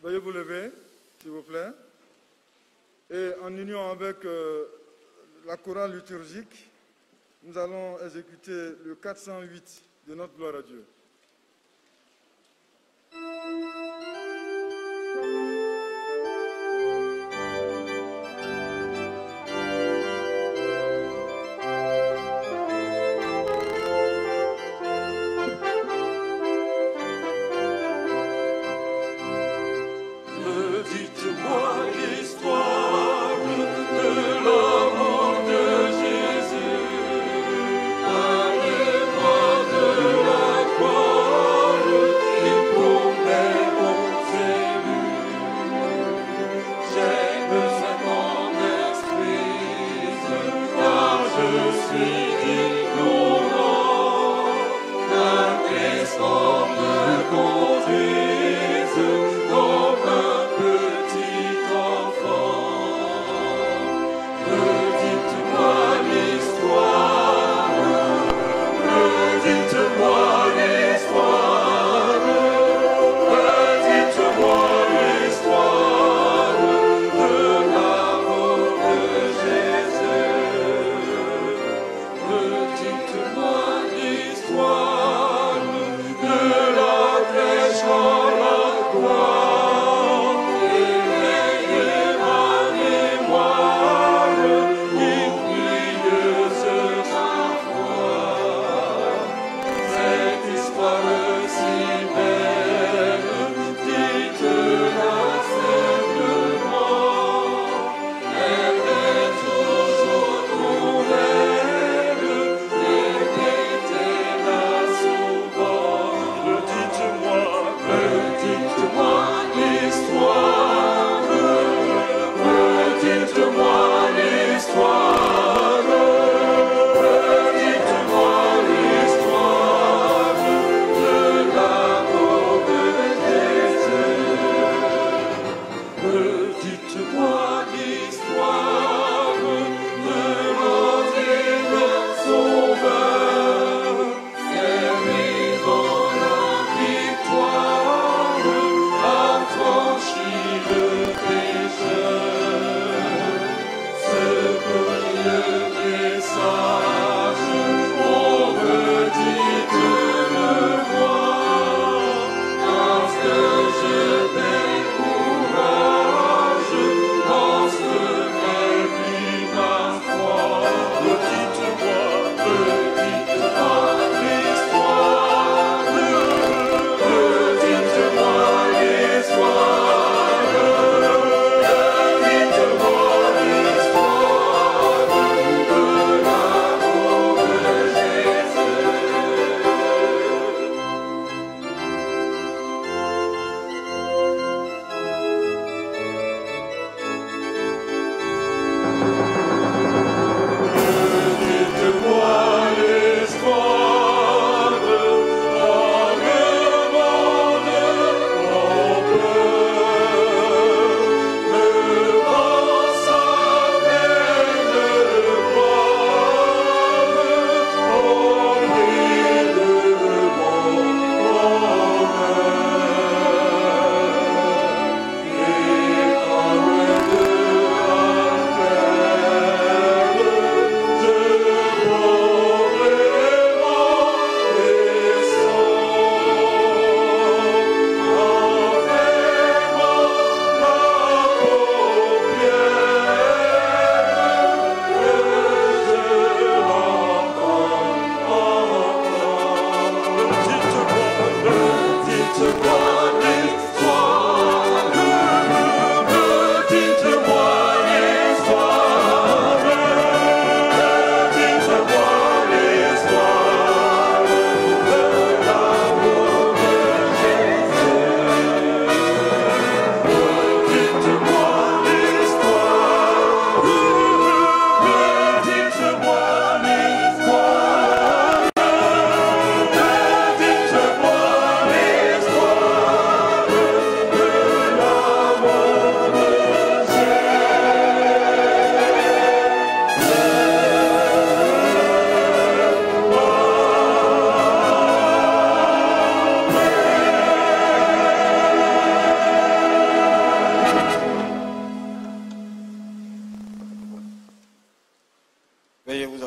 Veuillez vous lever, s'il vous plaît. Et en union avec la chorale liturgique, nous allons exécuter le 408 de notre gloire à Dieu. Croix.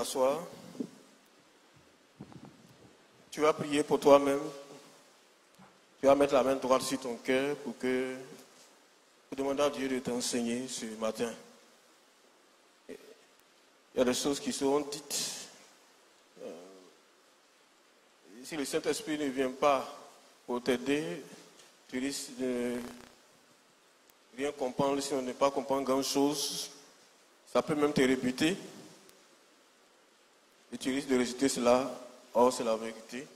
t'asseoir. Tu vas prier pour toi-même. Tu vas mettre la main droite sur ton cœur pour demander à Dieu de t'enseigner ce matin. Il y a des choses qui seront dites. Si le Saint-Esprit ne vient pas pour t'aider, tu risques de rien comprendre. Si on ne pas comprendre grand-chose, ça peut même te rébuter. Et tu risques de rejeter cela. Or, c'est la vérité.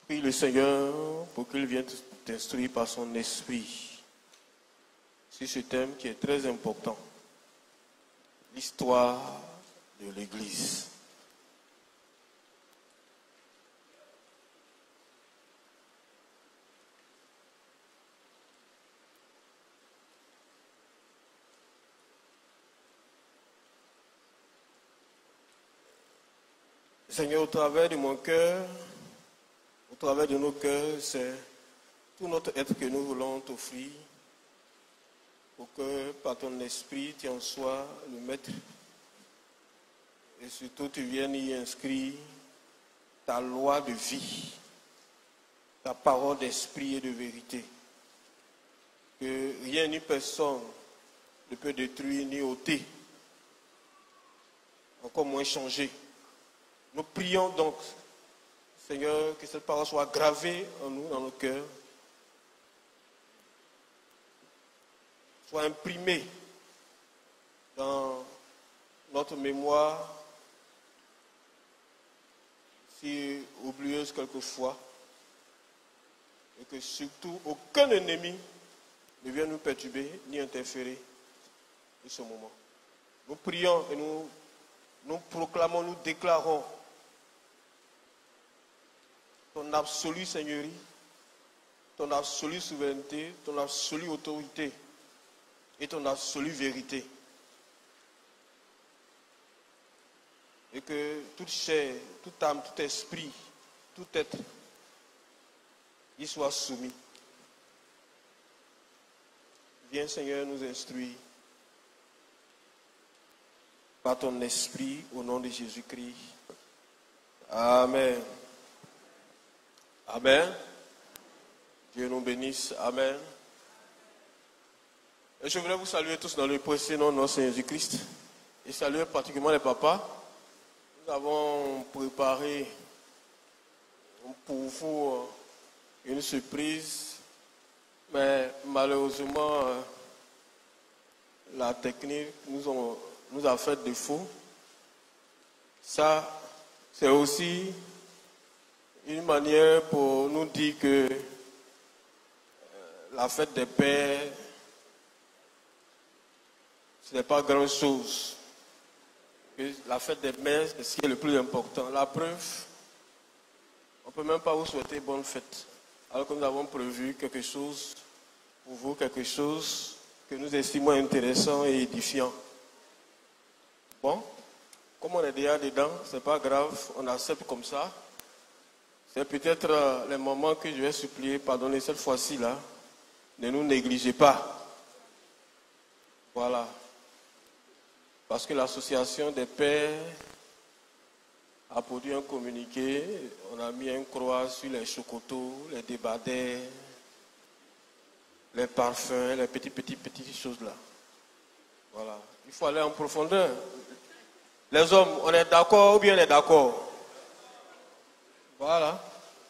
Prie le Seigneur pour qu'il vienne t'instruire par son esprit sur ce thème qui est très important. L'histoire de l'Église. Seigneur, au travers de mon cœur, au travers de nos cœurs, c'est tout notre être que nous voulons t'offrir pour que par ton esprit, tu en sois le maître et surtout tu viennes y inscrire ta loi de vie, ta parole d'esprit et de vérité. Que rien ni personne ne peut détruire ni ôter, encore moins changer. Nous prions donc, Seigneur, que cette parole soit gravée en nous, dans nos cœurs, soit imprimée dans notre mémoire, si oublieuse quelquefois, et que surtout aucun ennemi ne vienne nous perturber ni interférer de ce moment. Nous prions et nous proclamons, nous déclarons ton absolue seigneurie, ton absolue souveraineté, ton absolue autorité et ton absolue vérité. Et que toute chair, toute âme, tout esprit, tout être, y soit soumis. Viens Seigneur nous instruire par ton esprit au nom de Jésus-Christ. Amen. Amen. Dieu nous bénisse. Amen. Et je voudrais vous saluer tous dans le précieux nom de notre Seigneur Jésus-Christ. Et saluer particulièrement les papas. Nous avons préparé pour vous une surprise. Mais malheureusement, la technique nous a fait défaut. Ça, c'est aussi une manière pour nous dire que la fête des pères, ce n'est pas grand-chose. La fête des mères, c'est ce qui est le plus important. La preuve, on ne peut même pas vous souhaiter bonne fête. Alors que nous avons prévu quelque chose pour vous, quelque chose que nous estimons intéressant et édifiant. Bon, comme on est déjà dedans, ce n'est pas grave, on accepte comme ça. C'est peut-être les moments que je vais supplier, pardonnez cette fois-ci là, ne nous négligez pas. Voilà. Parce que l'association des pères a produit un communiqué, on a mis un croix sur les chocotos, les débardeurs, les parfums, les petites choses là. Voilà. Il faut aller en profondeur. Les hommes, on est d'accord ou bien on est d'accord? Voilà.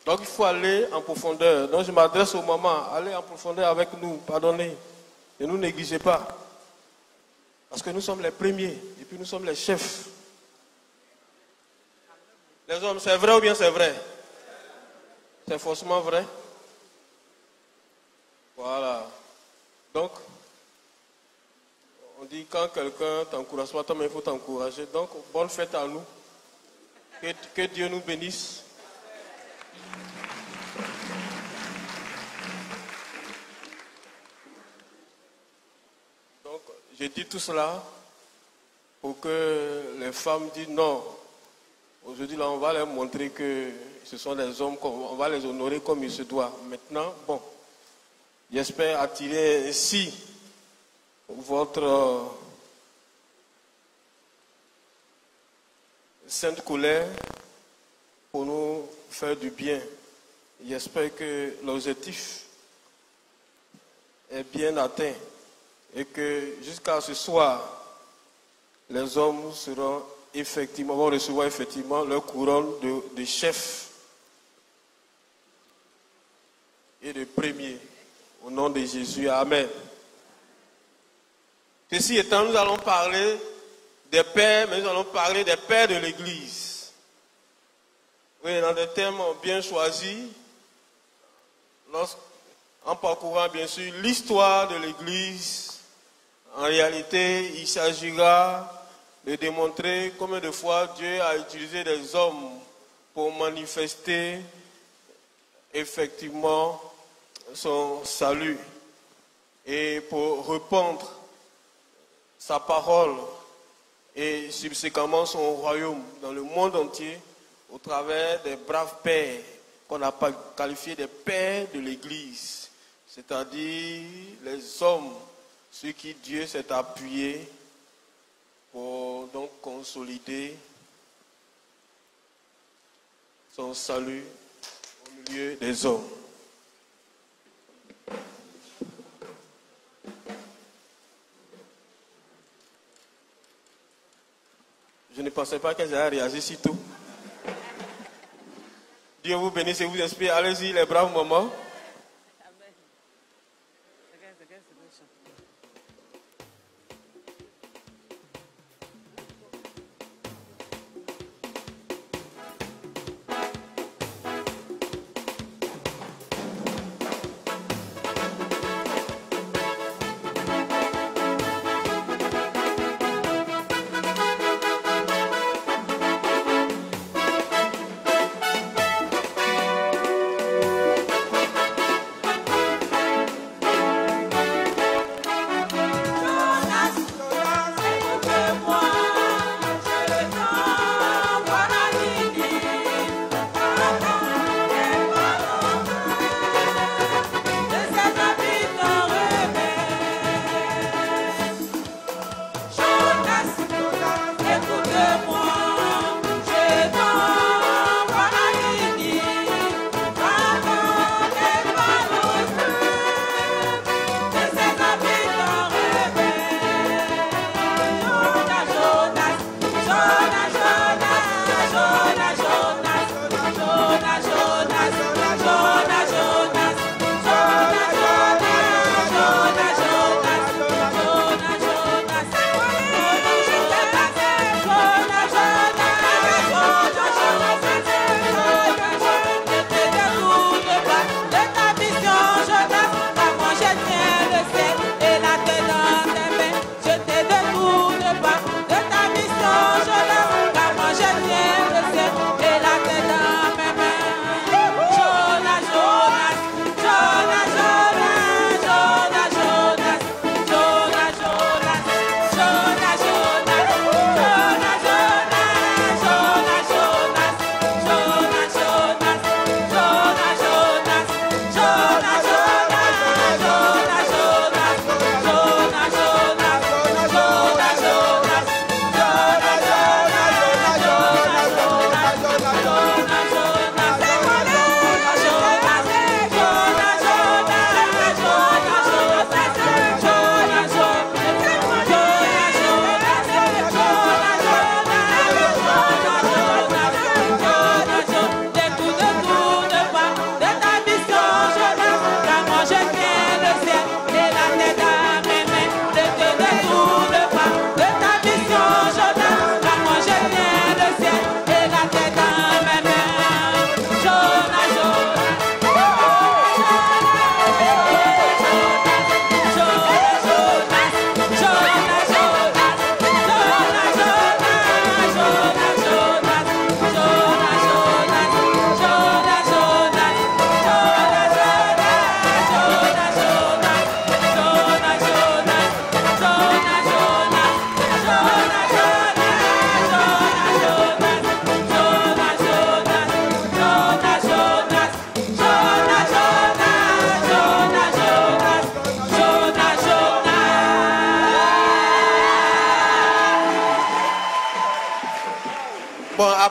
Donc il faut aller en profondeur. Donc je m'adresse aux mamans, allez en profondeur avec nous, pardonnez. Ne nous négligez pas. Parce que nous sommes les premiers et puis nous sommes les chefs. Les hommes, c'est vrai ou bien c'est vrai? C'est forcément vrai. Voilà. Donc, on dit quand quelqu'un t'encourage pas, toi-même il faut t'encourager. Donc, bonne fête à nous. Que Dieu nous bénisse. Donc, j'ai dit tout cela pour que les femmes disent non. Aujourd'hui, là, on va leur montrer que ce sont des hommes, on va les honorer comme il se doit. Maintenant, bon, j'espère attirer ainsi votre sainte colère pour nous faire du bien. J'espère que l'objectif est bien atteint et que jusqu'à ce soir, les hommes vont recevoir effectivement leur couronne de chef et de premier. Au nom de Jésus, Amen. Ceci étant, nous allons parler des pères, mais nous allons parler des pères de l'Église. Oui, dans des thèmes bien choisis, en parcourant bien sûr l'histoire de l'Église, en réalité, il s'agira de démontrer combien de fois Dieu a utilisé des hommes pour manifester effectivement son salut et pour répandre sa parole et subséquemment son royaume dans le monde entier au travers des braves pères qu'on a qualifiés des pères de l'Église, c'est-à-dire les hommes sur qui Dieu s'est appuyé pour donc consolider son salut au milieu des hommes. Je ne pensais pas qu'elles allaient réagir si tôt. Dieu vous bénisse et vous inspire. Allez-y, les braves mamans.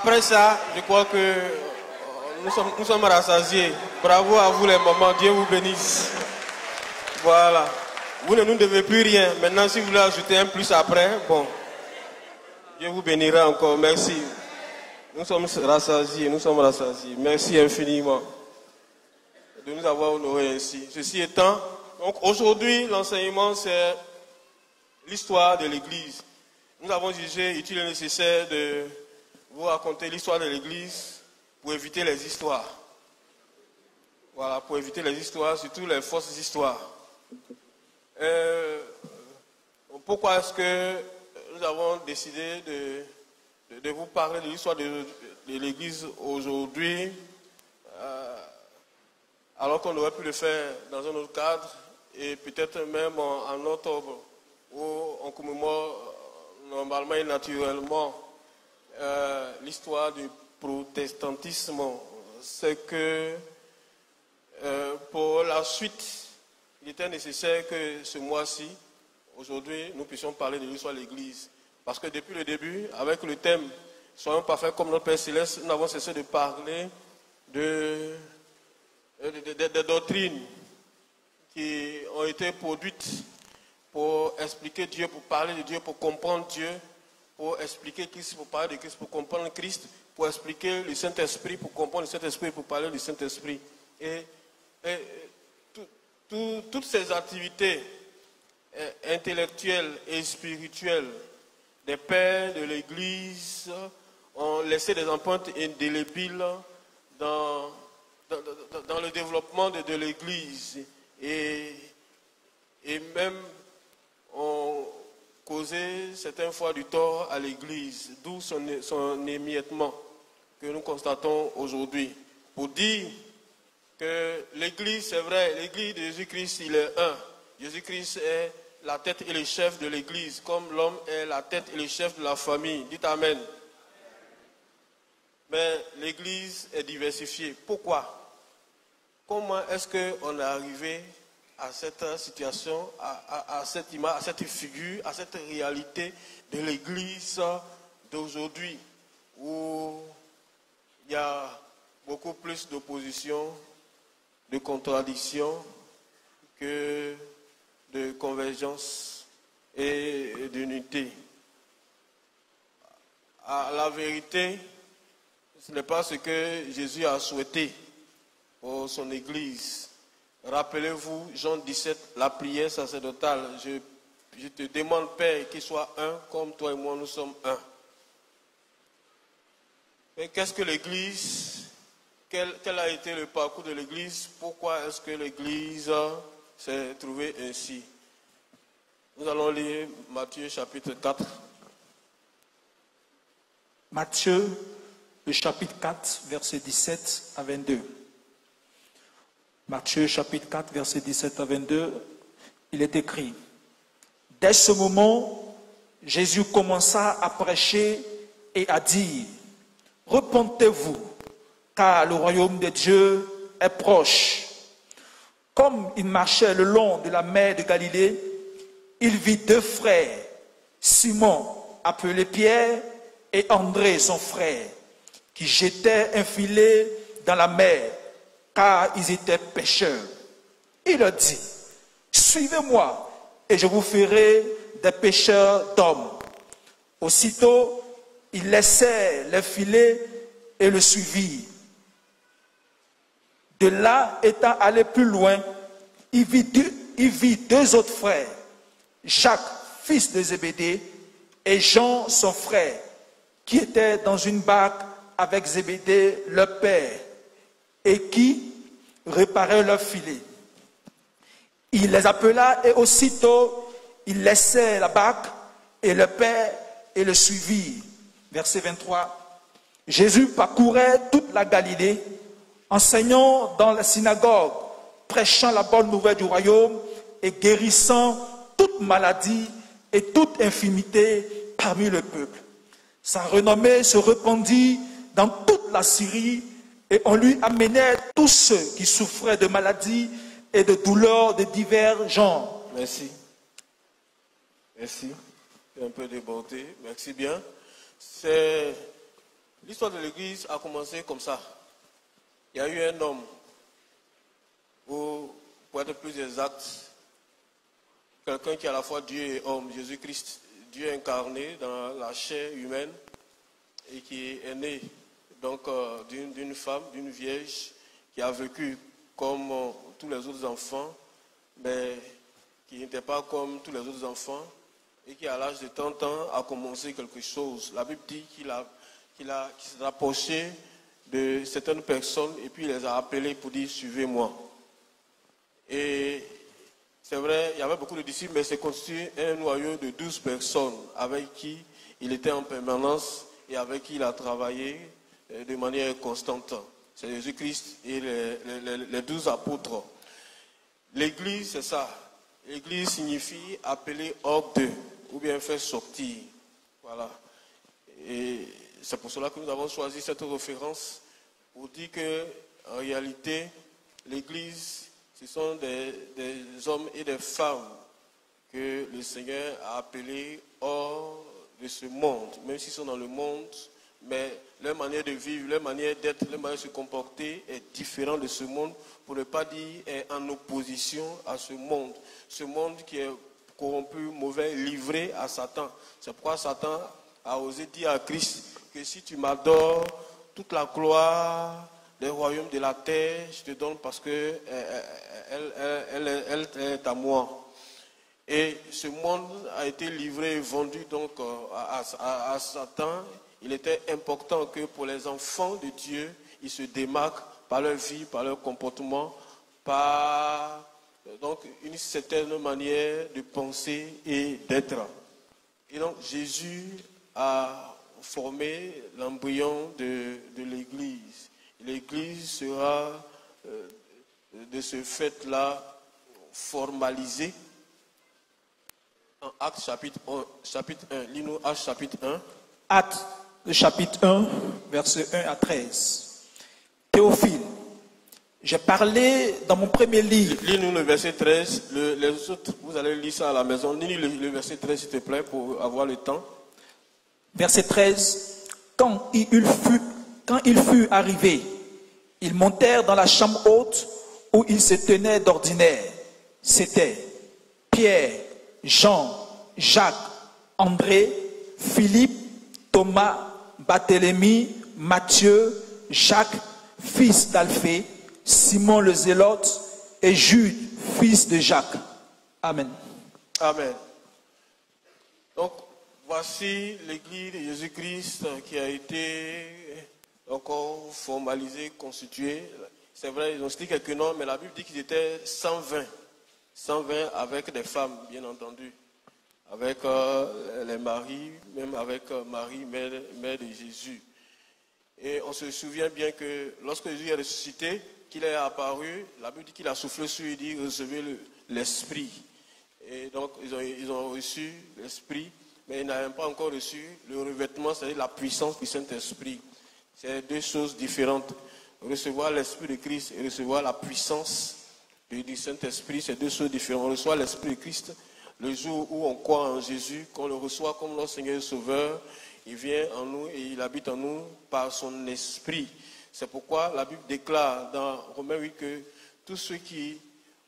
après ça, je crois que nous sommes rassasiés. Bravo à vous les mamans, Dieu vous bénisse. Voilà. Vous ne nous devez plus rien. Maintenant, si vous voulez ajouter un plus après, bon, Dieu vous bénira encore. Merci. Nous sommes rassasiés, Merci infiniment de nous avoir honorés ainsi. Ceci étant, donc aujourd'hui, l'enseignement, c'est l'histoire de l'Église. Nous avons jugé utile et nécessaire de vous raconter l'histoire de l'Église pour éviter les histoires. Voilà, pour éviter les histoires, surtout les fausses histoires. Pourquoi est-ce que nous avons décidé de vous parler de l'histoire de l'Église aujourd'hui, alors qu'on aurait pu le faire dans un autre cadre et peut-être même en octobre, où on commémore normalement et naturellement l'histoire du protestantisme. C'est que pour la suite, il était nécessaire que ce mois-ci, aujourd'hui, nous puissions parler de l'histoire de l'Église. Parce que depuis le début, avec le thème « Soyons parfaits comme notre Père Céleste », nous n'avons cessé de parler des doctrines qui ont été produites pour expliquer Dieu, pour parler de Dieu, pour comprendre Dieu, pour expliquer Christ, pour parler de Christ, pour comprendre Christ, pour expliquer le Saint-Esprit, pour comprendre le Saint-Esprit, pour parler du Saint-Esprit. Et toutes ces activités intellectuelles et spirituelles des pères de l'Église ont laissé des empreintes indélébiles dans le développement de l'Église et même ont causé certaines fois du tort à l'Église, d'où son émiettement que nous constatons aujourd'hui. Pour dire que l'Église, c'est vrai, l'Église de Jésus-Christ, il est un. Jésus-Christ est la tête et le chef de l'Église, comme l'homme est la tête et le chef de la famille. Dites Amen. Mais l'Église est diversifiée. Pourquoi? Comment est-ce qu'on est arrivé à cette situation, à cette image, à cette figure, à cette réalité de l'Église d'aujourd'hui, où il y a beaucoup plus d'opposition, de contradiction que de convergence et d'unité. À la vérité, ce n'est pas ce que Jésus a souhaité pour son Église. Rappelez-vous, Jean 17, la prière sacerdotale. Je te demande, Père, qu'il soit un, comme toi et moi, nous sommes un. Mais qu'est-ce que l'Église? Quel a été le parcours de l'Église? Pourquoi est-ce que l'Église s'est trouvée ainsi? Nous allons lire Matthieu chapitre 4. Matthieu, le chapitre 4, versets 17 à 22. Matthieu chapitre 4, versets 17 à 22, il est écrit: Dès ce moment, Jésus commença à prêcher et à dire: Repentez-vous, car le royaume de Dieu est proche. Comme il marchait le long de la mer de Galilée, il vit deux frères, Simon, appelé Pierre, et André, son frère, qui jetaient un filet dans la mer, car ils étaient pêcheurs. Il leur dit: Suivez-moi, et je vous ferai des pêcheurs d'hommes. Aussitôt, ils laissèrent les filets et le suivirent. De là, étant allé plus loin, il vit deux autres frères, Jacques, fils de Zébédée, et Jean, son frère, qui étaient dans une barque avec Zébédée, leur père, et qui réparaient leurs filets. Il les appela et aussitôt, ils laissèrent la barque et le père et le suivirent. Verset 23. Jésus parcourait toute la Galilée, enseignant dans la synagogue, prêchant la bonne nouvelle du royaume et guérissant toute maladie et toute infirmité parmi le peuple. Sa renommée se répandit dans toute la Syrie et on lui amenait tous ceux qui souffraient de maladies et de douleurs de divers genres. Merci. Merci. C'est un peu débordé. Merci bien. C'est L'histoire de l'Église a commencé comme ça. Il y a eu un homme, ou pour être plus exact, quelqu'un qui est à la fois Dieu et homme, Jésus-Christ, Dieu incarné dans la chair humaine, et qui est né donc d'une femme, d'une vierge, qui a vécu comme tous les autres enfants, mais qui n'était pas comme tous les autres enfants, et qui à l'âge de 30 ans a commencé quelque chose. La Bible dit qu'il s'est rapproché de certaines personnes et puis il les a appelés pour dire « suivez-moi ». Et c'est vrai, il y avait beaucoup de disciples, mais c'est constitué un noyau de 12 personnes avec qui il était en permanence et avec qui il a travaillé de manière constante. C'est Jésus-Christ et les 12 apôtres. L'Église, c'est ça. L'Église signifie appeler hors d'eux ou bien faire sortir. Voilà. Et c'est pour cela que nous avons choisi cette référence pour dire qu'en réalité, l'Église, ce sont des hommes et des femmes que le Seigneur a appelés hors de ce monde, même s'ils sont dans le monde, mais leur manière de vivre, leur manière d'être, leur manière de se comporter est différente de ce monde, pour ne pas dire est en opposition à ce monde qui est corrompu, mauvais, livré à Satan. C'est pourquoi Satan a osé dire à Christ que si tu m'adores, toute la gloire des royaumes de la terre, je te donne parce que elle est à moi. Et ce monde a été livré et vendu donc à Satan. Il était important que pour les enfants de Dieu, ils se démarquent par leur vie, par leur comportement, par donc une certaine manière de penser et d'être. Et donc Jésus a formé l'embryon de l'Église. L'Église sera de ce fait-là formalisée en Actes chapitre 1. Lis-nous Actes chapitre 1. Actes, le chapitre 1, versets 1 à 13. Théophile, j'ai parlé dans mon premier livre. Lis-nous le verset 13. Les autres, vous allez lire ça à la maison. Lis-nous le verset 13, s'il te plaît, pour avoir le temps. Verset 13. Quand il fut arrivé, ils montèrent dans la chambre haute où ils se tenaient d'ordinaire. C'était Pierre, Jean, Jacques, André, Philippe, Thomas, Barthélemy, Matthieu, Jacques, fils d'Alphée, Simon le Zélote et Jude, fils de Jacques. Amen. Amen. Donc, voici l'Église de Jésus-Christ qui a été encore formalisée, constituée. C'est vrai, ils ont cité quelques noms, mais la Bible dit qu'ils étaient 120. 120 avec des femmes, bien entendu. Avec les maris, même avec Marie, mère de Jésus. Et on se souvient bien que lorsque Jésus est ressuscité, qu'il est apparu, la Bible dit qu'il a soufflé sur eux et dit recevez l'Esprit. Et donc ils ont reçu l'Esprit, mais ils n'avaient pas encore reçu le revêtement, c'est-à-dire la puissance du Saint-Esprit. C'est deux choses différentes. Recevoir l'Esprit de Christ et recevoir la puissance du Saint-Esprit, c'est deux choses différentes. On reçoit l'Esprit de Christ le jour où on croit en Jésus, qu'on le reçoit comme notre Seigneur et Sauveur. Il vient en nous et il habite en nous par son Esprit. C'est pourquoi la Bible déclare dans Romains 8 que tous ceux qui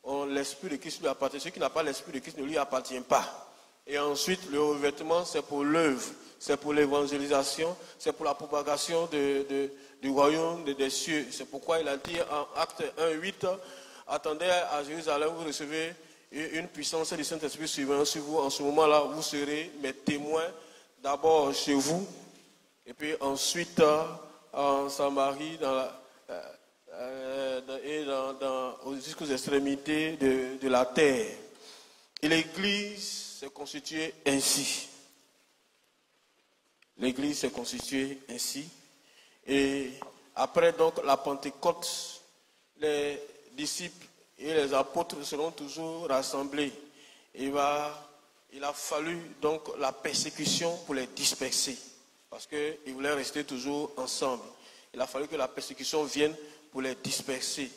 ont l'Esprit de Christ lui appartiennent. Ceux qui n'ont pas l'Esprit de Christ ne lui appartiennent pas. Et ensuite, le revêtement, c'est pour l'œuvre, c'est pour l'évangélisation, c'est pour la propagation du royaume des cieux. C'est pourquoi il a dit en Acte 1:8, attendez à Jérusalem, vous recevez une puissance du Saint-Esprit suivant sur vous. En ce moment-là, vous serez mes témoins, d'abord chez vous, et puis ensuite en Samarie, jusqu'aux extrémités de la terre. Et l'Église s'est constituée ainsi. L'Église s'est constituée ainsi. Et après donc la Pentecôte, les disciples et les apôtres seront toujours rassemblés. Il a fallu donc la persécution pour les disperser, parce qu'ils voulaient rester toujours ensemble. Il a fallu que la persécution vienne pour les disperser.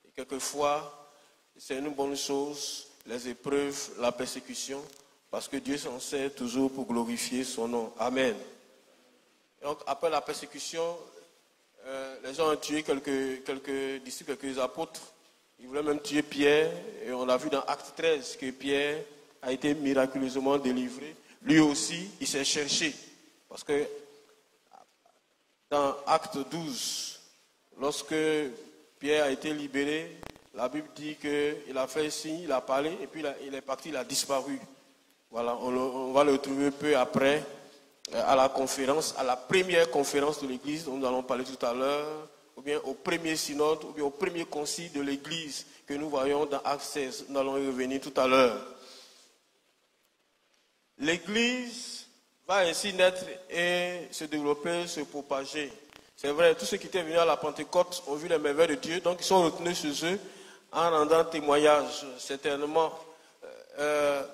Et quelquefois, c'est une bonne chose, les épreuves, la persécution, parce que Dieu s'en sert toujours pour glorifier son nom. Amen. Donc, après la persécution, les gens ont tué quelques disciples, quelques apôtres. Ils voulaient même tuer Pierre. Et on a vu dans Acte 13 que Pierre a été miraculeusement délivré. Lui aussi, il s'est cherché. Parce que dans Acte 12, lorsque Pierre a été libéré, la Bible dit qu'il a fait signe, il a parlé, et puis il est parti, il a disparu. Voilà, on va le retrouver peu après à la conférence, à la première conférence de l'Église dont nous allons parler tout à l'heure, ou bien au premier synode, ou bien au premier concile de l'Église que nous voyons dans Acte 16. Nous allons y revenir tout à l'heure. L'Église va ainsi naître et se développer, se propager. C'est vrai, tous ceux qui étaient venus à la Pentecôte ont vu les merveilles de Dieu, donc ils sont retenus chez eux en rendant témoignage. Certainement,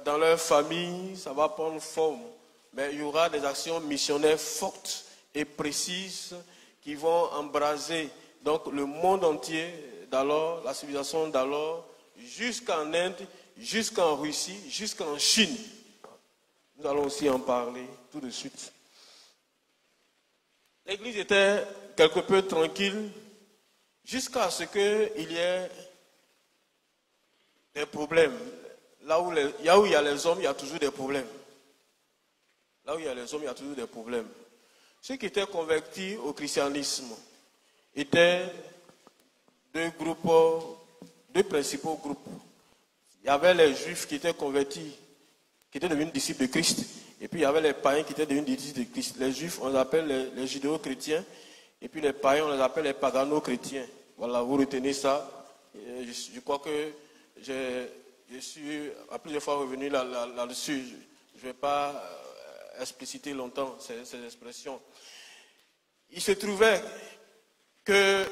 dans leur famille, ça va prendre forme. Mais il y aura des actions missionnaires fortes et précises qui vont embraser donc le monde entier d'alors, la civilisation d'alors, jusqu'en Inde, jusqu'en Russie, jusqu'en Chine. Nous allons aussi en parler tout de suite. L'Église était quelque peu tranquille jusqu'à ce qu'il y ait des problèmes. Là où il y a les hommes, il y a toujours des problèmes. Là où il y a les hommes, il y a toujours des problèmes. Ceux qui étaient convertis au christianisme étaient deux principaux groupes. Il y avait les juifs qui étaient convertis, qui étaient devenus disciples de Christ, et puis il y avait les païens qui étaient devenus disciples de Christ. Les juifs, on les appelle les judéo-chrétiens, et puis les païens, on les appelle les pagano-chrétiens. Voilà, vous retenez ça. Je crois que je suis à plusieurs fois revenu là-dessus. Je ne vais pas expliciter longtemps ces expressions. Il se trouvait que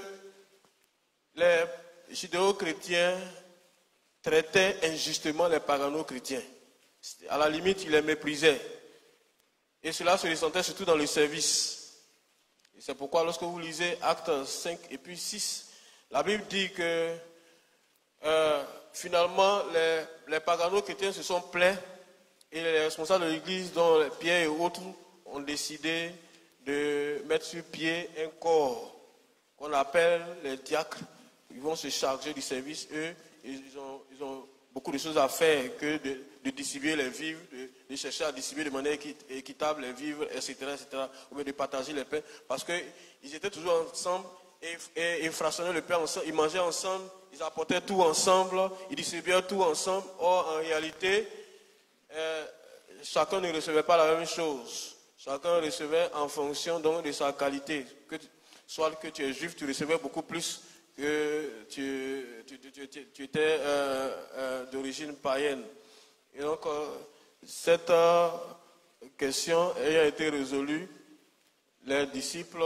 les judéo-chrétiens traitaient injustement les pagano-chrétiens. À la limite, ils les méprisaient. Et cela se ressentait surtout dans le service. Et c'est pourquoi lorsque vous lisez Actes 5 et puis 6, la Bible dit que finalement les pagano-chrétiens se sont plaints et les responsables de l'Église, dont Pierre et autres, ont décidé de mettre sur pied un corps qu'on appelle les diacres. Ils vont se charger du service, eux. Ils ont beaucoup de choses à faire que de distribuer les vivres, de chercher à distribuer de manière équitable les vivres, etc., ou bien de partager les pains. Parce qu'ils étaient toujours ensemble et ils fractionnaient le pain ensemble, ils mangeaient ensemble, ils apportaient tout ensemble, ils distribuaient tout ensemble. Or, en réalité, chacun ne recevait pas la même chose. Chacun recevait en fonction donc de sa qualité. Soit que tu es juif, tu recevais beaucoup plus que tu étais d'origine païenne. Et donc, cette question ayant été résolue, les disciples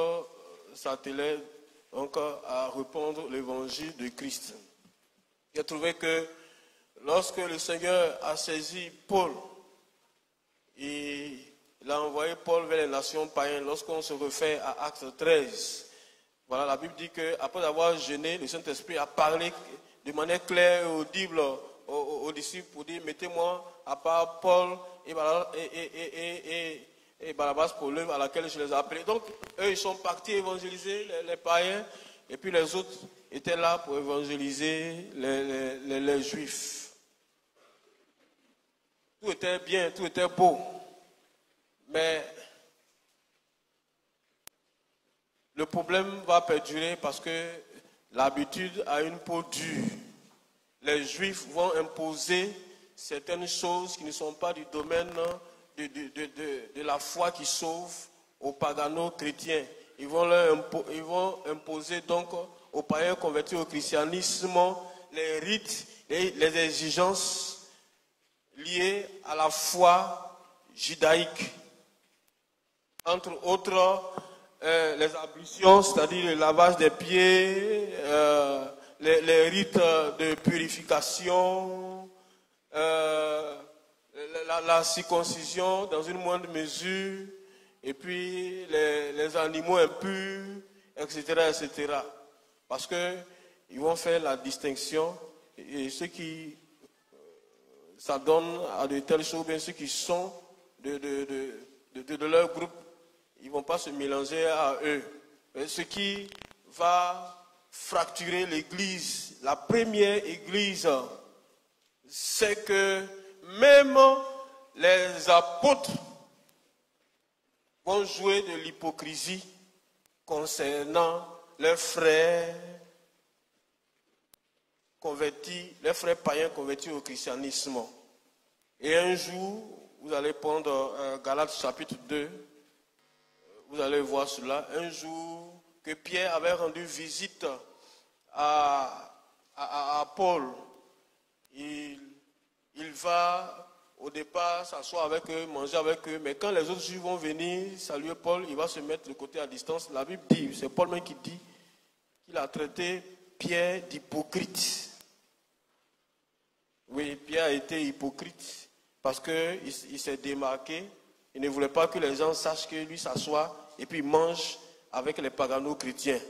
s'attelaient donc à répandre l'évangile de Christ. J'ai trouvé que lorsque le Seigneur a saisi Paul, il a envoyé Paul vers les nations païennes. Lorsqu'on se refait à Acte 13, voilà, la Bible dit qu'après avoir jeûné, le Saint-Esprit a parlé de manière claire et audible aux disciples pour dire: mettez-moi à part Paul et Barnabas pour l'œuvre à laquelle je les ai appelés. Donc, eux, ils sont partis évangéliser les païens, et puis les autres étaient là pour évangéliser les juifs. Tout était bien, tout était beau. Mais le problème va perdurer parce que l'habitude a une peau dure. Les Juifs vont imposer certaines choses qui ne sont pas du domaine de la foi qui sauve aux pagano-chrétiens. Ils vont imposer donc aux païens convertis au christianisme les rites, les exigences liées à la foi judaïque. Entre autres, les ablutions, c'est-à-dire le lavage des pieds, les rites de purification, la circoncision dans une moindre mesure, et puis les animaux impurs, etc., etc. Parce qu'ils vont faire la distinction, et ceux qui s'adonnent à de telles choses, bien ceux qui sont de leur groupe, ils ne vont pas se mélanger à eux. Mais ce qui va fracturer l'Église, la première Église, c'est que même les apôtres vont jouer de l'hypocrisie concernant leurs frères convertis, les frères païens convertis au christianisme. Et un jour, vous allez prendre Galates chapitre 2, vous allez voir cela. Un jour que Pierre avait rendu visite à Paul, il va au départ s'asseoir avec eux, manger avec eux, mais quand les autres Juifs vont venir saluer Paul, il va se mettre de côté à distance. La Bible dit, c'est Paul même qui dit, qu'il a traité Pierre d'hypocrite. Oui, Pierre a été hypocrite parce qu'il s'est démarqué. Il ne voulait pas que les gens sachent que lui s'assoit et puis mange avec les pagano-chrétiens.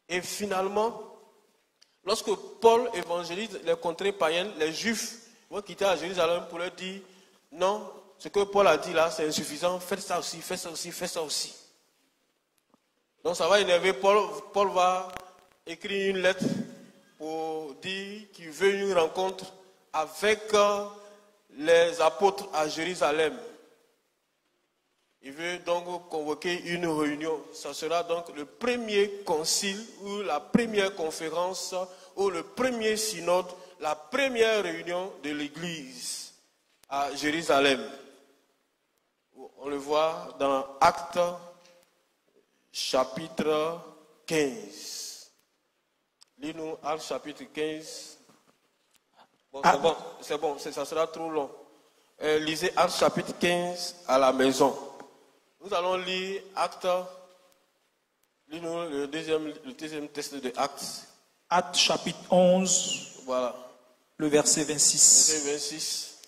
Et finalement, lorsque Paul évangélise les contrées païennes, les Juifs vont quitter à Jérusalem pour leur dire non, ce que Paul a dit là, c'est insuffisant, faites ça aussi, faites ça aussi, faites ça aussi. Donc ça va énerver Paul. Paul va écrire une lettre pour dire qu'il veut une rencontre avec les apôtres à Jérusalem. Il veut donc convoquer une réunion. Ça sera donc le premier concile ou la première conférence ou le premier synode, la première réunion de l'Église à Jérusalem. On le voit dans Actes chapitre 15. Lis-nous Actes chapitre 15. Bon, c'est bon, ça sera trop long. Lisez Actes chapitre 15 à la maison. Nous allons lire Actes. Lis-nous le deuxième texte de Actes. Actes chapitre 11. Voilà. Le verset 26. Verset 26.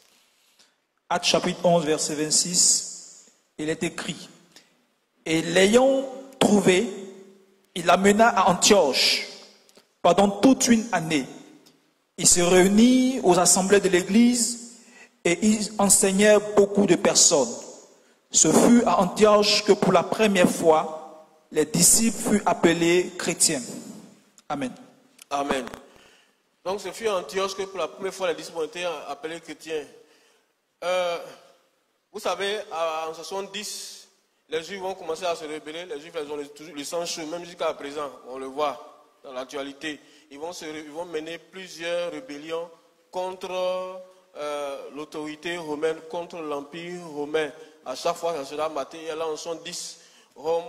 Actes chapitre 11, verset 26. Il est écrit. Et l'ayant trouvé, il l'amena à Antioche. Pendant toute une année, il se réunit aux assemblées de l'Église et il enseignait beaucoup de personnes. Ce fut à Antioche que pour la première fois, les disciples furent appelés chrétiens. Amen. Amen. Donc ce fut à Antioche que pour la première fois, les disciples ont été appelés chrétiens. Vous savez, en 70, les Juifs vont commencer à se rebeller. Les Juifs, ils ont toujours le sang chaud, même jusqu'à présent, on le voit dans l'actualité. Ils vont mener plusieurs rébellions contre l'autorité romaine, contre l'empire romain. À chaque fois, ça sera maté. Et là, en 70, Rome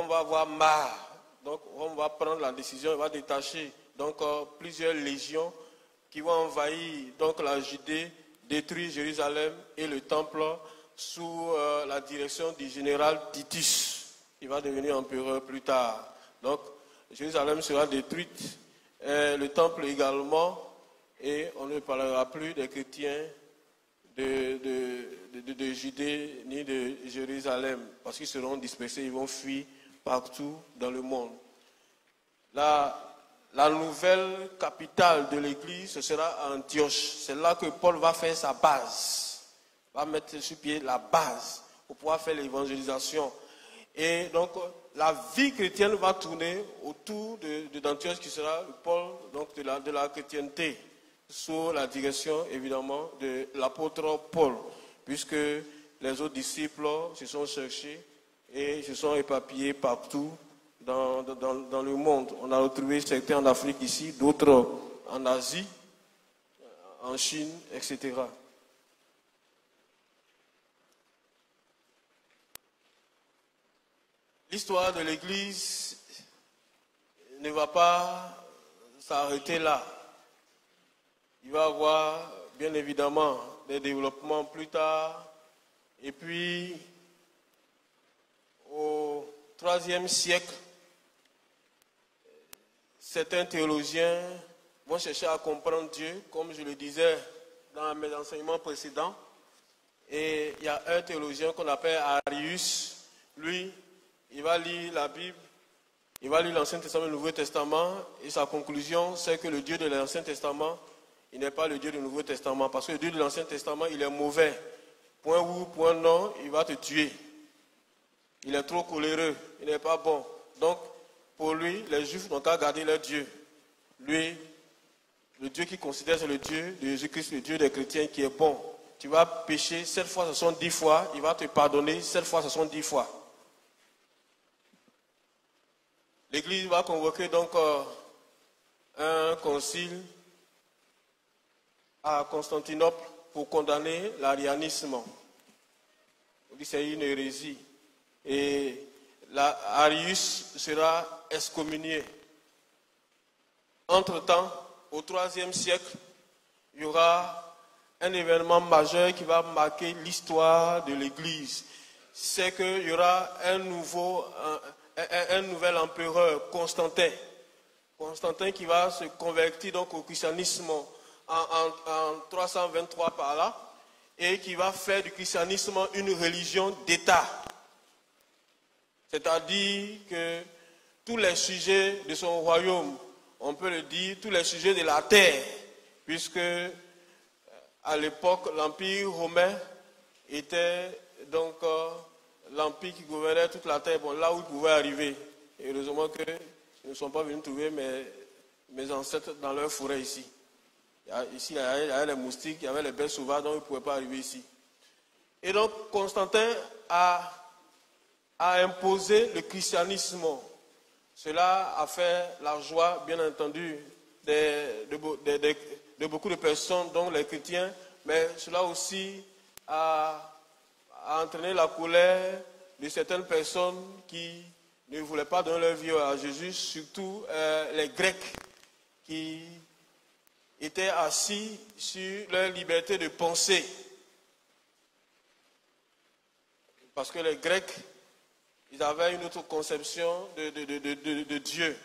va avoir marre. Donc, Rome va prendre la décision, il va détacher donc, plusieurs légions qui vont envahir donc, la Judée, détruire Jérusalem et le temple sous la direction du général Titus. Il va devenir empereur plus tard. Donc, Jérusalem sera détruite, le temple également, et on ne parlera plus des chrétiens de Judée ni de Jérusalem, parce qu'ils seront dispersés, ils vont fuir partout dans le monde. La nouvelle capitale de l'Église, ce sera à Antioche. C'est là que Paul va faire sa base, va mettre sur pied la base pour pouvoir faire l'évangélisation. Et donc, la vie chrétienne va tourner autour d'Antioche, qui sera le pôle donc, de la chrétienté, sous la direction, évidemment, de l'apôtre Paul, puisque les autres disciples se sont cherchés et se sont éparpillés partout dans le monde. On a retrouvé certains en Afrique ici, d'autres en Asie, en Chine, etc. L'histoire de l'Église ne va pas s'arrêter là. Il va y avoir, bien évidemment, des développements plus tard. Et puis, au IIIe siècle, certains théologiens vont chercher à comprendre Dieu, comme je le disais dans mes enseignements précédents. Et il y a un théologien qu'on appelle Arius. Lui, il va lire la Bible, il va lire l'Ancien Testament et le Nouveau Testament, et sa conclusion, c'est que le Dieu de l'Ancien Testament, il n'est pas le Dieu du Nouveau Testament, parce que le Dieu de l'Ancien Testament, il est mauvais. point oui, point non, il va te tuer. Il est trop coléreux, il n'est pas bon. Donc, pour lui, les Juifs n'ont qu'à garder leur Dieu. Lui, le Dieu qu'il considère, c'est le Dieu de Jésus-Christ, le Dieu des chrétiens qui est bon. Tu vas pécher 7 fois 70 fois, il va te pardonner 7 fois 70 fois. L'Église va convoquer donc un concile à Constantinople pour condamner l'arianisme. On dit que c'est une hérésie. Et Arius sera excommunié. Entre-temps, au IIIe siècle, il y aura un événement majeur qui va marquer l'histoire de l'Église. C'est qu'il y aura un nouvel empereur, Constantin. Constantin qui va se convertir donc au christianisme en 323 par là, et qui va faire du christianisme une religion d'État. C'est-à-dire que tous les sujets de son royaume, on peut le dire, tous les sujets de la terre, puisque à l'époque, l'Empire romain était donc l'Empire qui gouvernait toute la terre, bon, là où il pouvait arriver. Et heureusement qu'ils ne sont pas venus trouver mes ancêtres dans leur forêt ici. Ici, il y avait les moustiques, il y avait les bêtes sauvages, donc ils ne pouvaient pas arriver ici. Et donc, Constantin a imposé le christianisme. Cela a fait la joie, bien entendu, de beaucoup de personnes, dont les chrétiens, mais cela aussi a entraîné la colère de certaines personnes qui ne voulaient pas donner leur vie à Jésus, surtout les Grecs qui étaient assis sur leur liberté de penser. Parce que les Grecs, ils avaient une autre conception de Dieu.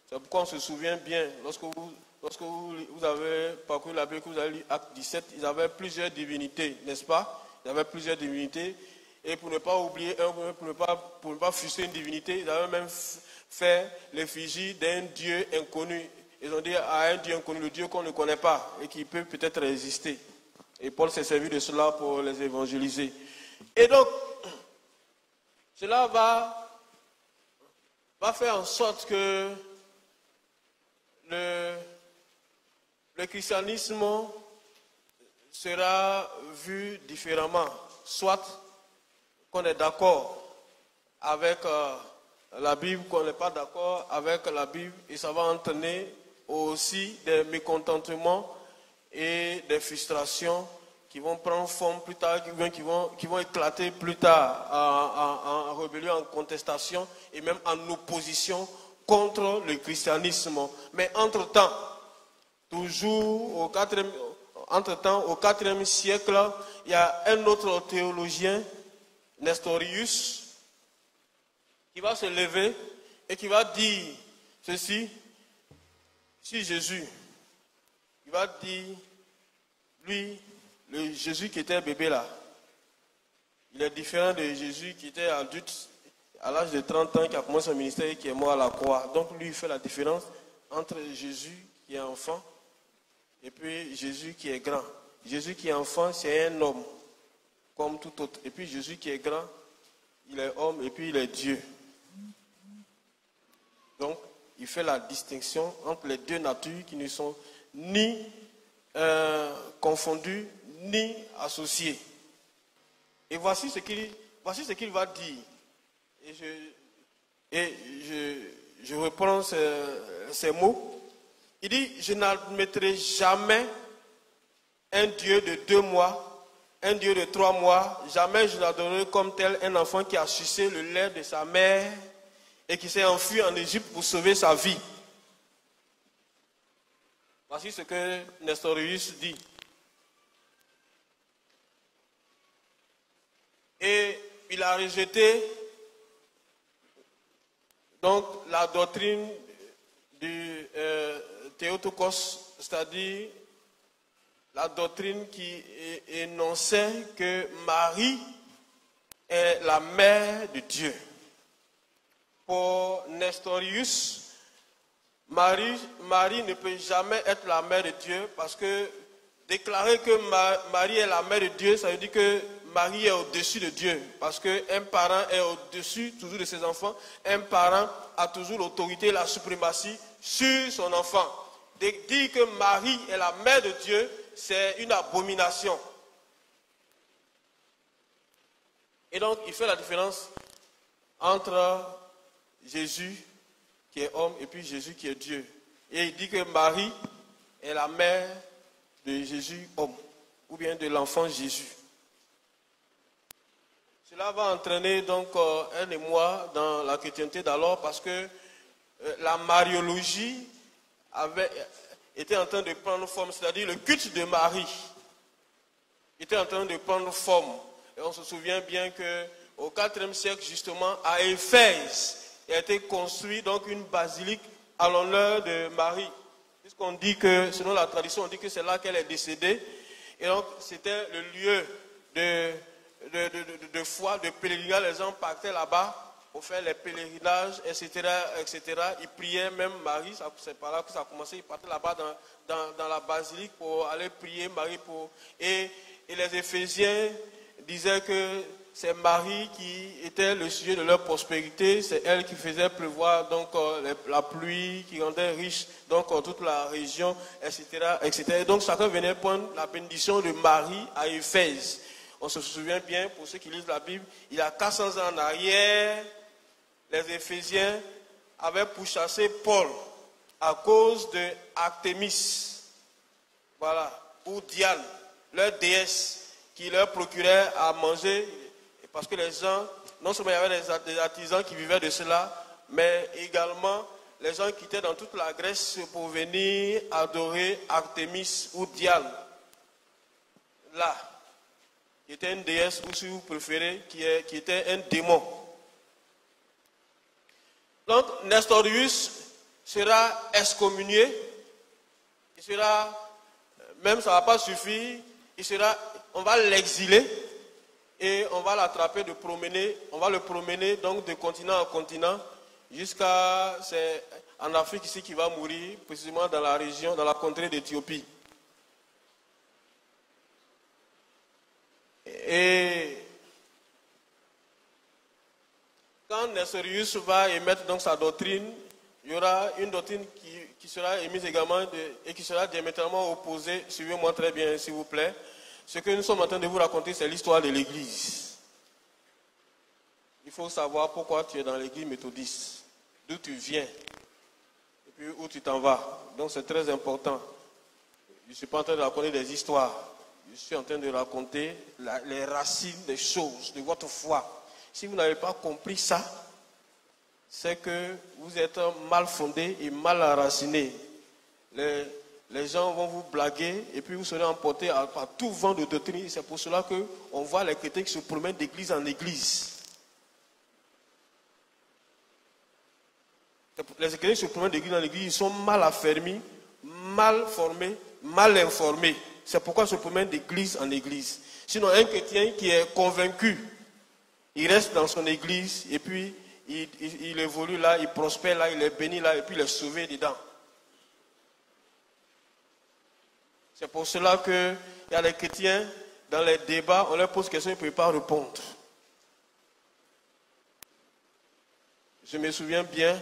C'est pourquoi on se souvient bien, lorsque vous avez parcouru la Bible, que vous avez lu Acte 17, ils avaient plusieurs divinités, n'est-ce pas? Ils avaient plusieurs divinités. Et pour ne pas oublier, pour ne pas frustrer une divinité, ils avaient même fait l'effigie d'un Dieu inconnu. Ils ont dit à un Dieu inconnu, le Dieu qu'on ne connaît pas et qui peut peut-être résister. Et Paul s'est servi de cela pour les évangéliser. Et donc, cela va faire en sorte que le christianisme sera vu différemment. Soit qu'on est d'accord avec la Bible, qu'on n'est pas d'accord avec la Bible, et ça va entraîner aussi des mécontentements et des frustrations qui vont prendre forme plus tard, qui vont éclater plus tard en rébellion, en contestation et même en opposition contre le christianisme. Mais entre-temps, toujours au IVe siècle, il y a un autre théologien, Nestorius, qui va se lever et qui va dire ceci sur Jésus. Il va dire, lui, le Jésus qui était bébé là, il est différent de Jésus qui était adulte à l'âge de 30 ans, qui a commencé son ministère et qui est mort à la croix. Donc lui, il fait la différence entre Jésus qui est enfant et puis Jésus qui est grand. Jésus qui est enfant, c'est un homme, comme tout autre. Et puis Jésus qui est grand, il est homme et puis il est Dieu. Donc, il fait la distinction entre les deux natures qui ne sont ni confondues, ni associées. Et voici ce qu'il va dire. Et je reprends ces mots. Il dit, je n'admettrai jamais un Dieu de 2 mois, un Dieu de 3 mois. Jamais je n'adorerai comme tel un enfant qui a sucé le lait de sa mère et qui s'est enfui en Égypte pour sauver sa vie. Voici ce que Nestorius dit. Et il a rejeté donc la doctrine du Théotokos, c'est-à-dire la doctrine qui énonçait que Marie est la mère de Dieu. Pour Nestorius, Marie ne peut jamais être la mère de Dieu parce que déclarer que Marie est la mère de Dieu, ça veut dire que Marie est au-dessus de Dieu. Parce qu'un parent est au-dessus toujours de ses enfants. Un parent a toujours l'autorité et la suprématie sur son enfant. De dire que Marie est la mère de Dieu, c'est une abomination. Et donc, il fait la différence entre Jésus qui est homme et puis Jésus qui est Dieu. Et il dit que Marie est la mère de Jésus homme, ou bien de l'enfant Jésus. Cela va entraîner donc un émoi dans la chrétienté d'alors parce que la mariologie était en train de prendre forme, c'est-à-dire le culte de Marie était en train de prendre forme. Et on se souvient bien qu'au IVe siècle, justement, à Éphèse, il a été construit donc une basilique à l'honneur de Marie. Puisqu'on dit que, selon la tradition, on dit que c'est là qu'elle est décédée. Et donc, c'était le lieu de foi, de pèlerinage. Les gens partaient là-bas pour faire les pèlerinages, etc., etc. Ils priaient même Marie, c'est par là que ça a commencé. Ils partaient là-bas dans la basilique pour aller prier Marie. Et les Éphésiens disaient que c'est Marie qui était le sujet de leur prospérité. C'est elle qui faisait pleuvoir donc, la pluie, qui rendait riche donc, toute la région, etc., etc. Et donc chacun venait prendre la bénédiction de Marie à Éphèse. On se souvient bien, pour ceux qui lisent la Bible, il y a 400 ans en arrière, les Éphésiens avaient pourchassé Paul à cause de Artémis, voilà, ou Diane, leur déesse, qui leur procurait à manger, parce que les gens, non seulement il y avait des artisans qui vivaient de cela, mais également les gens quittaient dans toute la Grèce pour venir adorer Artémis ou Diane. Là, qui était une déesse, ou si vous préférez, qui était un démon. Donc, Nestorius sera excommunié, il sera, même ça ne va pas suffire, on va l'exiler et on va l'attraper de promener, on va le promener donc de continent en continent jusqu'à, c'est en Afrique ici qu'il va mourir, précisément dans la région, dans la contrée d'Éthiopie. Et quand Nestorius va émettre donc sa doctrine, il y aura une doctrine qui sera émise également et qui sera diamétralement opposée. Suivez-moi très bien, s'il vous plaît. Ce que nous sommes en train de vous raconter, c'est l'histoire de l'Église. Il faut savoir pourquoi tu es dans l'Église méthodiste, d'où tu viens, et puis où tu t'en vas. Donc c'est très important. Je ne suis pas en train de raconter des histoires. Je suis en train de raconter les racines des choses, de votre foi. Si vous n'avez pas compris ça, c'est que vous êtes mal fondé et mal enraciné. Les gens vont vous blaguer et puis vous serez emporté par tout vent de doctrine. C'est pour cela qu'on voit les chrétiens qui se promènent d'église en église. Les chrétiens qui se promènent d'église en église, ils sont mal affermis, mal formés, mal informés. C'est pourquoi ils se promènent d'église en église. Sinon, un chrétien qui est convaincu, il reste dans son église et puis il évolue là, il prospère là, il est béni là et puis il est sauvé dedans. C'est pour cela qu'il y a les chrétiens, dans les débats, on leur pose des questions, ils ne peuvent pas répondre. Je me souviens bien,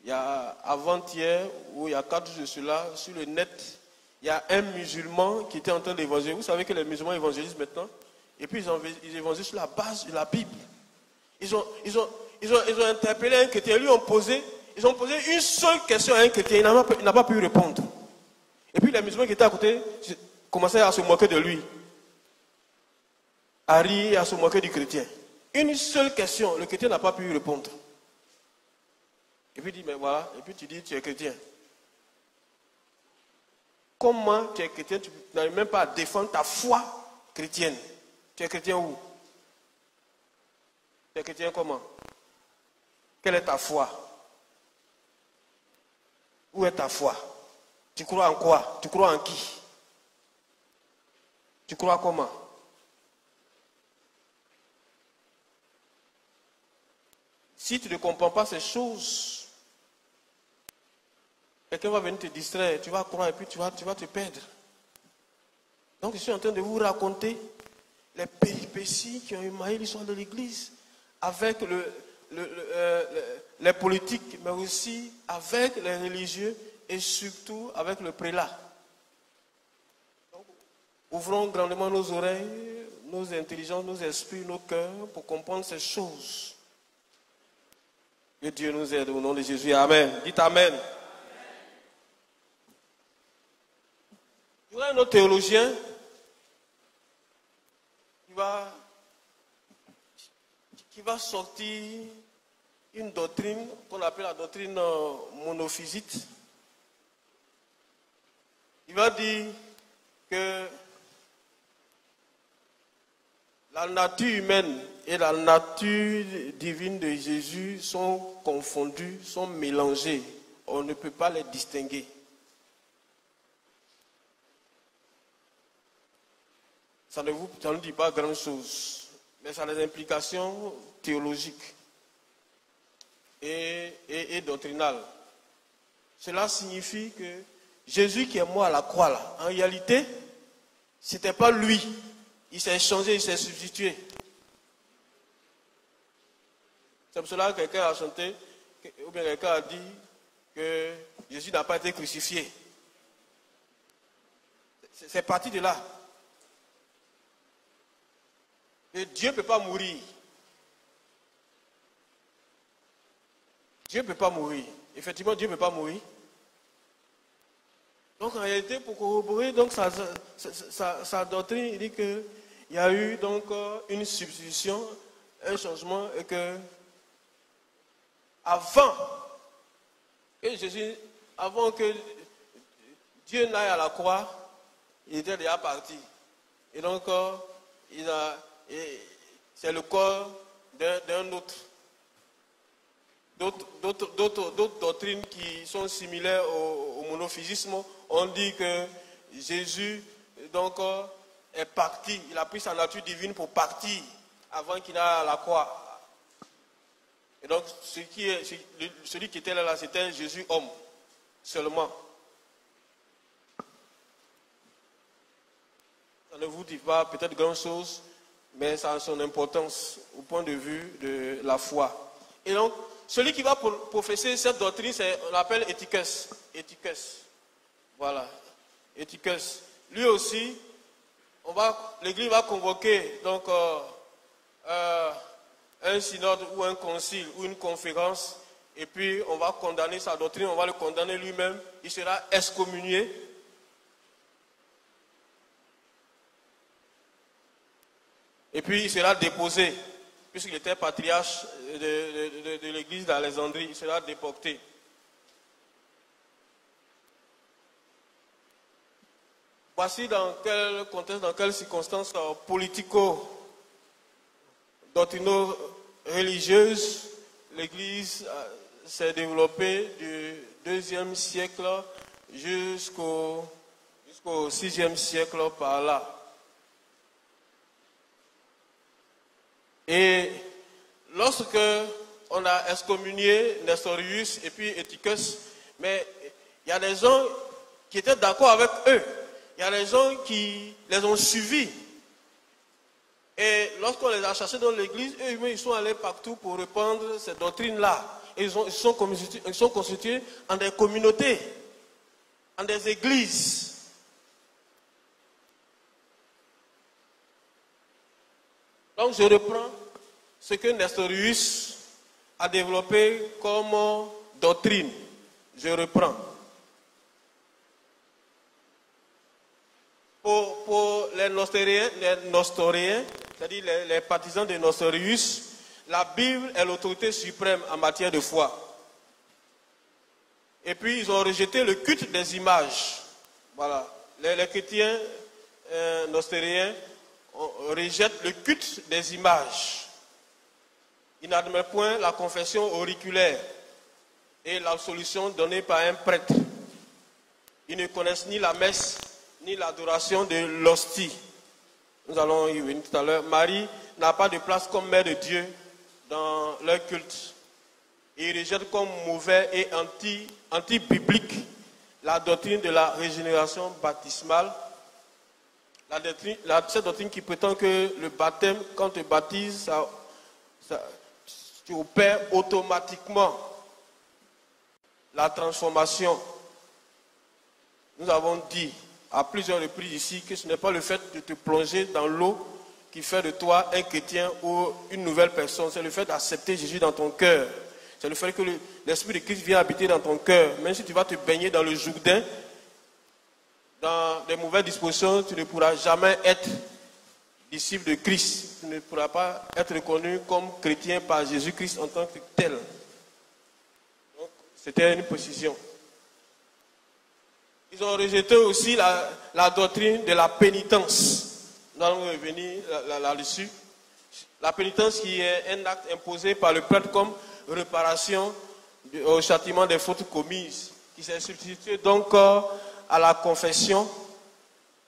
il y a avant-hier, ou il y a 4 jours de cela, sur le net, il y a un musulman qui était en train d'évangéliser. Vous savez que les musulmans évangélisent maintenant. Et puis ils évangélisent sur la base de la Bible. Ils ont interpellé un chrétien, ils ont posé une seule question à un chrétien, il n'a pas pu répondre. Et puis les musulmans qui étaient à côté commençaient à se moquer de lui, à rire et à se moquer du chrétien. Une seule question, le chrétien n'a pas pu répondre. Et puis il dit, mais voilà, et puis tu dis, tu es chrétien. Comment tu es chrétien, tu n'arrives même pas à défendre ta foi chrétienne. Tu es chrétien où? Tu es chrétien comment? Quelle est ta foi? Où est ta foi? Tu crois en quoi? Tu crois en qui? Tu crois comment? Si tu ne comprends pas ces choses, quelqu'un va venir te distraire, tu vas croire et puis tu vas te perdre. Donc je suis en train de vous raconter les péripéties qui ont émaillé l'histoire de l'Église avec les politiques, mais aussi avec les religieux et surtout avec le prélat. Donc, ouvrons grandement nos oreilles, nos intelligences, nos esprits, nos cœurs pour comprendre ces choses. Que Dieu nous aide au nom de Jésus. Amen. Dites Amen. Il y aura un autre théologien qui va sortir une doctrine qu'on appelle la doctrine monophysite. Il va dire que la nature humaine et la nature divine de Jésus sont confondues, sont mélangées. On ne peut pas les distinguer. Ça ne dit pas grand-chose, mais ça a des implications théologiques et doctrinales. Cela signifie que Jésus qui est mort à la croix, là, en réalité, ce n'était pas lui. Il s'est changé, il s'est substitué. C'est pour cela que quelqu'un a chanté, ou bien quelqu'un a dit que Jésus n'a pas été crucifié. C'est parti de là. Et Dieu ne peut pas mourir. Dieu ne peut pas mourir. Effectivement, Dieu ne peut pas mourir. Donc en réalité, pour corroborer donc, sa doctrine, il dit qu'il y a eu donc une substitution, un changement, et que avant que Dieu n'aille à la croix, il était déjà parti. Et donc, c'est le corps d'un autre. D'autres doctrines qui sont similaires au monophysisme ont dit que Jésus donc, est parti, il a pris sa nature divine pour partir avant qu'il n'aille à la croix. Et donc celui qui était là, c'était Jésus homme seulement. Ça ne vous dit pas peut-être grand chose, mais ça a son importance au point de vue de la foi. Et donc, celui qui va professer cette doctrine, on l'appelle Eutychus. Eutychus. Voilà. Eutychus. Lui aussi, l'Église va convoquer donc, un synode ou un concile ou une conférence, et puis on va condamner sa doctrine, on va le condamner lui-même, il sera excommunié. Et puis il sera déposé, puisqu'il était patriarche de l'église d'Alexandrie, il sera déporté. Voici dans quel contexte, dans quelles circonstances politico-doctrino-religieuses l'église s'est développée du 2e siècle jusqu'au 6e siècle par là. Et lorsque on a excommunié Nestorius et puis Eutychus, mais il y a des gens qui étaient d'accord avec eux. Il y a des gens qui les ont suivis. Et lorsqu'on les a chassés dans l'église, eux, ils sont allés partout pour répandre ces doctrines-là. Et ils sont constitués en des communautés, en des églises. Donc je reprends ce que Nestorius a développé comme doctrine. Je reprends. Pour les Nestoriens, c'est-à-dire les partisans de Nestorius, la Bible est l'autorité suprême en matière de foi. Et puis ils ont rejeté le culte des images. Voilà. Les chrétiens nestoriens rejettent le culte des images. Ils n'admettent point la confession auriculaire et l'absolution donnée par un prêtre. Ils ne connaissent ni la messe ni l'adoration de l'hostie. Nous allons y venir tout à l'heure. Marie n'a pas de place comme mère de Dieu dans leur culte. Ils rejettent comme mauvais et anti-biblique la doctrine de la régénération baptismale cette doctrine qui prétend que le baptême, quand on te baptise, tu opères automatiquement la transformation. Nous avons dit à plusieurs reprises ici que ce n'est pas le fait de te plonger dans l'eau qui fait de toi un chrétien ou une nouvelle personne. C'est le fait d'accepter Jésus dans ton cœur. C'est le fait que l'Esprit de Christ vient habiter dans ton cœur. Même si tu vas te baigner dans le Jourdain, dans des mauvaises dispositions, tu ne pourras jamais être disciple de Christ. Tu ne pourras pas être reconnu comme chrétien par Jésus-Christ en tant que tel. Donc, c'était une précision. Ils ont rejeté aussi la doctrine de la pénitence. Nous allons revenir là-dessus. La pénitence qui est un acte imposé par le prêtre comme réparation au châtiment des fautes commises, qui s'est substitué donc à la confession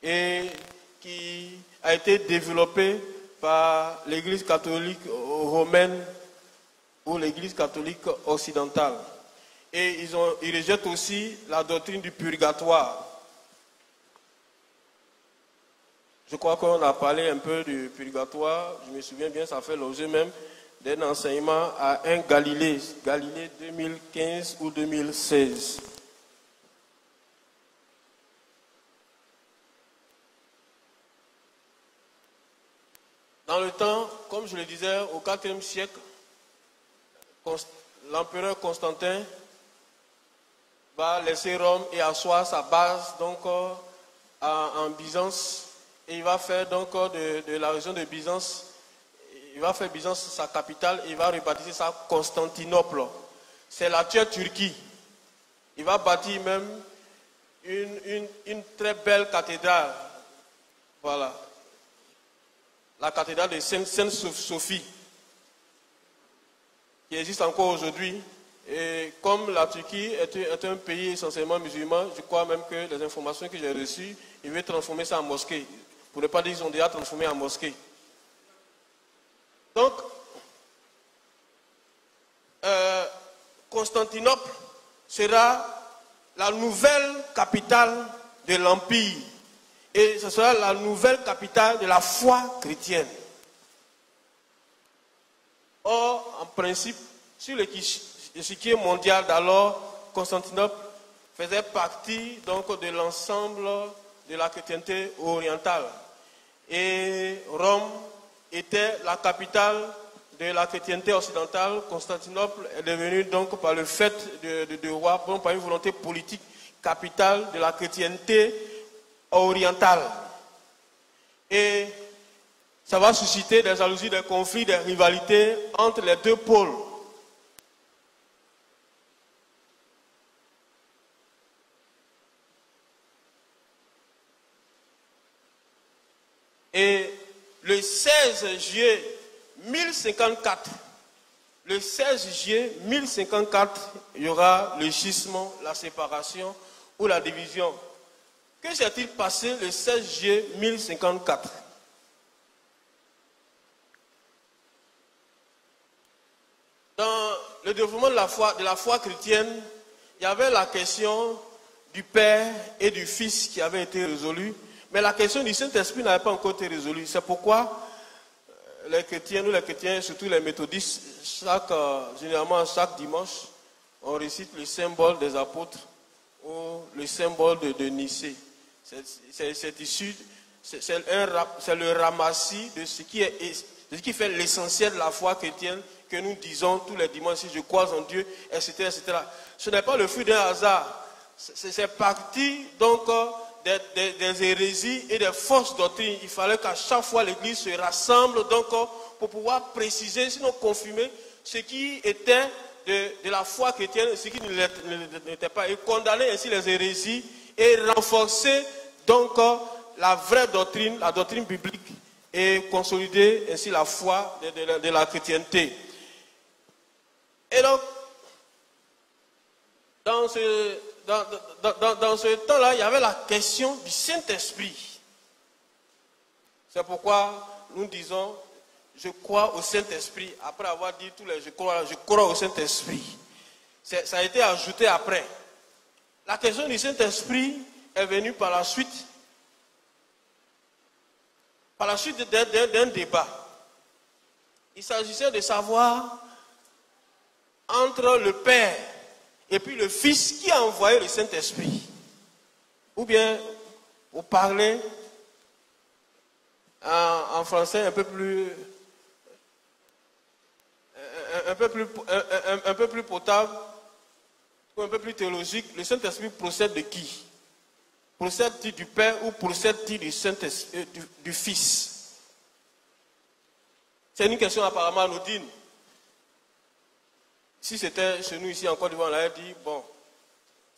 et qui a été développée par l'Église catholique romaine ou l'Église catholique occidentale. Et ils rejettent aussi la doctrine du purgatoire. Je crois qu'on a parlé un peu du purgatoire. Je me souviens bien, ça fait l'objet même d'un enseignement à un Galilée 2015 ou 2016. Dans le temps, comme je le disais, au IVe siècle, l'empereur Constantin va laisser Rome et asseoir sa base donc en Byzance. Et il va faire donc de la région de Byzance, il va faire Byzance sa capitale et il va rebaptiser ça Constantinople. C'est l'actuelle Turquie. Il va bâtir même une très belle cathédrale. Voilà. La cathédrale de Sainte-Sophie, qui existe encore aujourd'hui. Et comme la Turquie est un pays essentiellement musulman, je crois même que les informations que j'ai reçues, il veut transformer ça en mosquée. Pour ne pas dire qu'ils ont déjà transformé en mosquée. Donc, Constantinople sera la nouvelle capitale de l'Empire. Et ce sera la nouvelle capitale de la foi chrétienne. Or, en principe, sur l'échiquier mondial d'alors, Constantinople faisait partie donc de l'ensemble de la chrétienté orientale. Et Rome était la capitale de la chrétienté occidentale. Constantinople est devenue donc par le fait de roi, par une volonté politique, capitale de la chrétienté orientale. Et ça va susciter des jalousies, des conflits, des rivalités entre les deux pôles. Et le 16 juillet 1054, il y aura le schisme, la séparation ou la division. Que s'est-il passé le 16 juillet 1054? Dans le développement de la foi chrétienne, il y avait la question du Père et du Fils qui avait été résolue. Mais la question du Saint-Esprit n'avait pas encore été résolue. C'est pourquoi les chrétiens, nous les chrétiens, surtout les méthodistes, généralement chaque dimanche, on récite le symbole des apôtres ou le symbole de Nicée. C'est issu, c'est le ramassis de ce qui fait l'essentiel de la foi chrétienne que nous disons tous les dimanches, si je crois en Dieu, etc., etc. Ce n'est pas le fruit d'un hasard. C'est parti donc des hérésies et des fausses doctrines. Il fallait qu'à chaque fois l'Église se rassemble donc pour pouvoir préciser, sinon confirmer ce qui était de la foi chrétienne et ce qui ne l'était pas, et condamner ainsi les hérésies et renforcer donc la vraie doctrine, la doctrine biblique, et consolider ainsi la foi de la chrétienté. Et donc, dans ce temps-là, il y avait la question du Saint-Esprit. C'est pourquoi nous disons, je crois au Saint-Esprit. Après avoir dit tous les je crois au Saint-Esprit. Ça a été ajouté après. La question du Saint-Esprit est venue par la suite. par la suite d'un débat, il s'agissait de savoir entre le Père et puis le Fils qui a envoyé le Saint-Esprit. Ou bien, pour parler en français un peu plus potable, ou un peu plus théologique, le Saint-Esprit procède de qui? Procède-t-il du Père ou procède-t-il du Saint-Esprit, du Fils? C'est une question apparemment anodine. Si c'était chez nous ici en Côte d'Ivoire, on aurait dit, bon,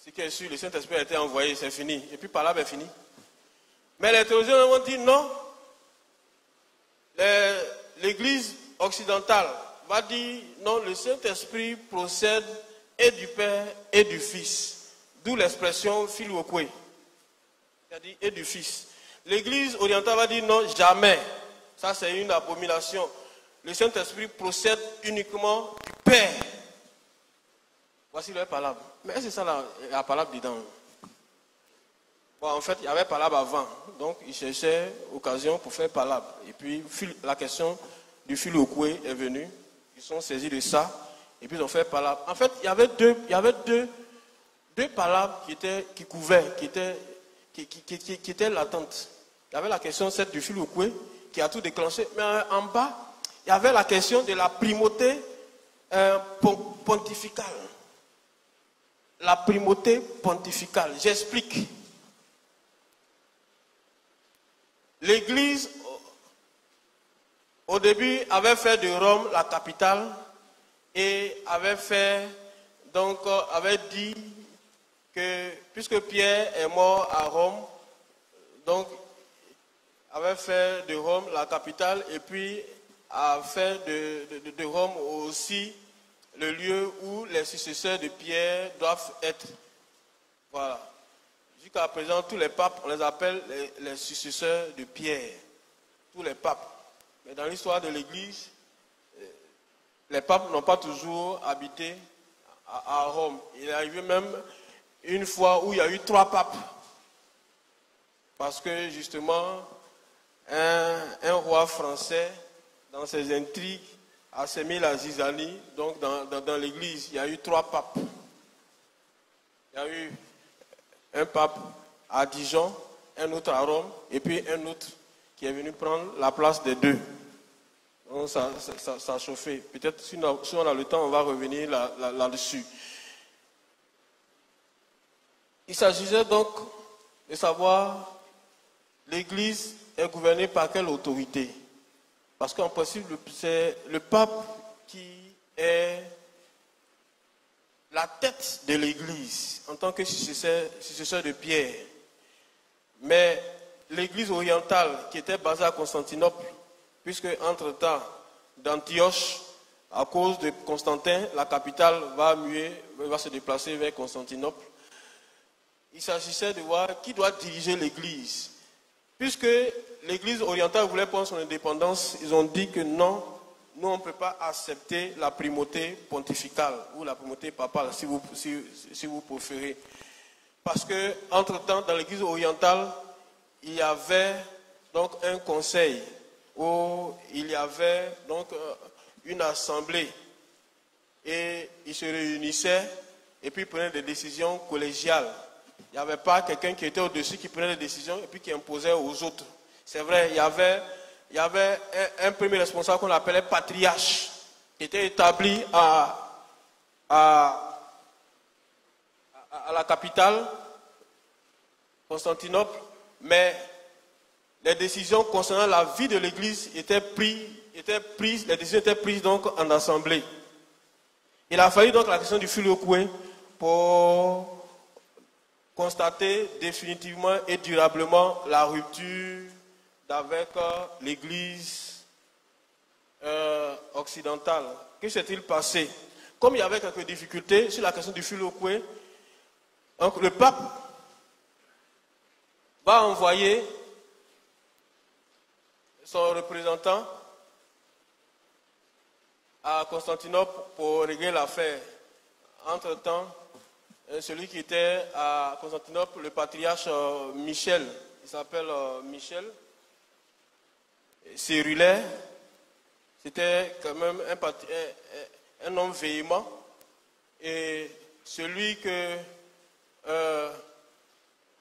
ce qui est sûr, le Saint-Esprit a été envoyé, c'est fini. Et puis par là, c'est fini. Mais les théologiens ont dit non. L'Église occidentale va dire non, le Saint-Esprit procède et du Père et du Fils. D'où l'expression filioque, c'est-à-dire et du Fils. L'Église orientale va dire non, jamais. Ça, c'est une abomination. Le Saint-Esprit procède uniquement du Père. Voici leur palabre. Mais est-ce que c'est ça la palabre dedans? Bon, en fait, il y avait palabre avant. Donc, ils cherchaient occasion pour faire palabre. Et puis, la question du filioque est venue. Ils sont saisis de ça. Et puis, ils ont fait palabre. En fait, il y avait deux palabres qui couvraient, qui étaient latentes. Il y avait la question celle du filioque qui a tout déclenché. Mais en bas, il y avait la question de la primauté pontificale. La primauté pontificale. J'explique. L'Église, au début, avait fait de Rome la capitale et avait dit que, puisque Pierre est mort à Rome, donc, avait fait de Rome la capitale et puis a fait de Rome aussi le lieu où les successeurs de Pierre doivent être. Voilà. Jusqu'à présent, tous les papes, on les appelle les successeurs de Pierre. Tous les papes. Mais dans l'histoire de l'Église, les papes n'ont pas toujours habité à Rome. Il est arrivé même une fois où il y a eu 3 papes. Parce que justement, un roi français, dans ses intrigues, a sémé la zizanie. Donc dans l'Église, il y a eu 3 papes. Il y a eu un pape à Dijon, un autre à Rome, et puis un autre qui est venu prendre la place des 2. Donc ça a chauffé. Peut-être si on a le temps, on va revenir là-dessus. Il s'agissait donc de savoir l'Église est gouvernée par quelle autorité? Parce qu'en principe, c'est le pape qui est la tête de l'Église en tant que successeur de Pierre. Mais l'Église orientale qui était basée à Constantinople, puisque entre-temps, d'Antioche, à cause de Constantin, la capitale va se déplacer vers Constantinople. Il s'agissait de voir qui doit diriger l'Église. Puisque l'Église orientale voulait prendre son indépendance, ils ont dit que non, nous on ne peut pas accepter la primauté pontificale ou la primauté papale, si vous préférez. Parce que, entre-temps, dans l'Église orientale, il y avait donc un conseil où il y avait donc une assemblée et ils se réunissaient et puis prenaient des décisions collégiales. Il n'y avait pas quelqu'un qui était au-dessus qui prenait des décisions et puis qui imposait aux autres. C'est vrai, il y avait un premier responsable qu'on appelait patriarche, qui était établi à la capitale, Constantinople, mais les décisions concernant la vie de l'Église étaient prises donc en assemblée. Il a fallu donc la question du filioque pour constater définitivement et durablement la rupture avec l'Église occidentale. Que s'est-il passé? Comme il y avait quelques difficultés sur la question du filioque, donc le pape va envoyer son représentant à Constantinople pour régler l'affaire. Entre-temps, celui qui était à Constantinople, le patriarche Michel, il s'appelle Michel, cellulaire. C'était quand même un homme véhément. Et celui que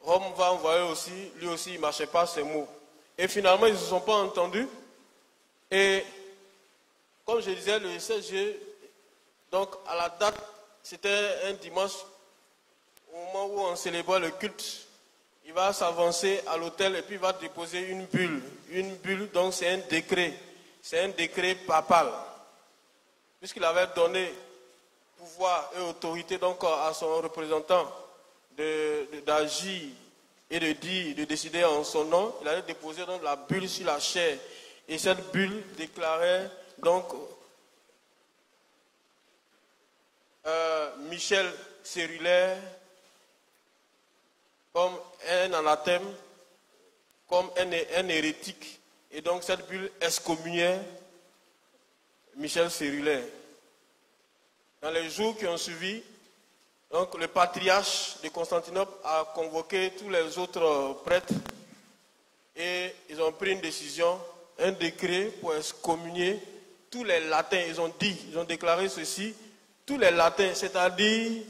Rome va envoyer aussi, lui aussi, il ne marchait pas ses mots. Et finalement, ils ne se sont pas entendus. Et comme je disais, le 16 juillet, donc à la date, c'était un dimanche, au moment où on célébrait le culte, il va s'avancer à l'autel et puis il va déposer une bulle. Une bulle, donc c'est un décret. C'est un décret papal. Puisqu'il avait donné pouvoir et autorité donc à son représentant d'agir et de dire, de décider en son nom, il allait déposer donc la bulle sur la chair. Et cette bulle déclarait donc Michel Cellulaire comme un anathème, comme un hérétique. Et donc cette bulle excommuniait Michel Cellulaire. Dans les jours qui ont suivi, donc, le patriarche de Constantinople a convoqué tous les autres prêtres et ils ont pris une décision, un décret pour excommunier tous les latins. Ils ont déclaré ceci, tous les latins, c'est-à-dire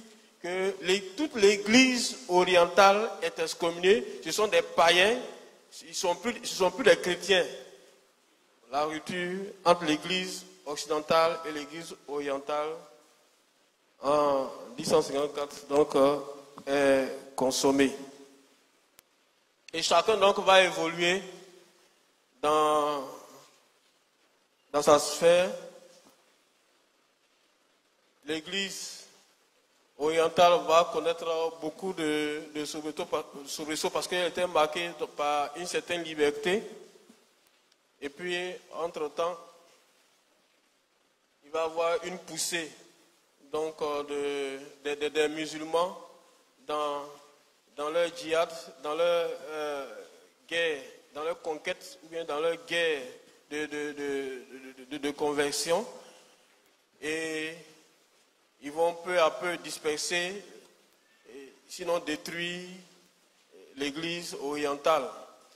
que toute l'église orientale est excommuniée. Ce sont des païens, ce ne sont plus des chrétiens. La rupture entre l'église occidentale et l'église orientale en 1054 donc est consommée. Et chacun donc va évoluer dans sa sphère. L'église orientale va connaître beaucoup de soubresauts parce qu'elle était marquée par une certaine liberté. Et puis, entre-temps, il va y avoir une poussée donc, des musulmans dans leur djihad, dans leur guerre, dans leur conquête, ou bien dans leur guerre de conversion. Et ils vont peu à peu disperser, sinon détruire l'église orientale,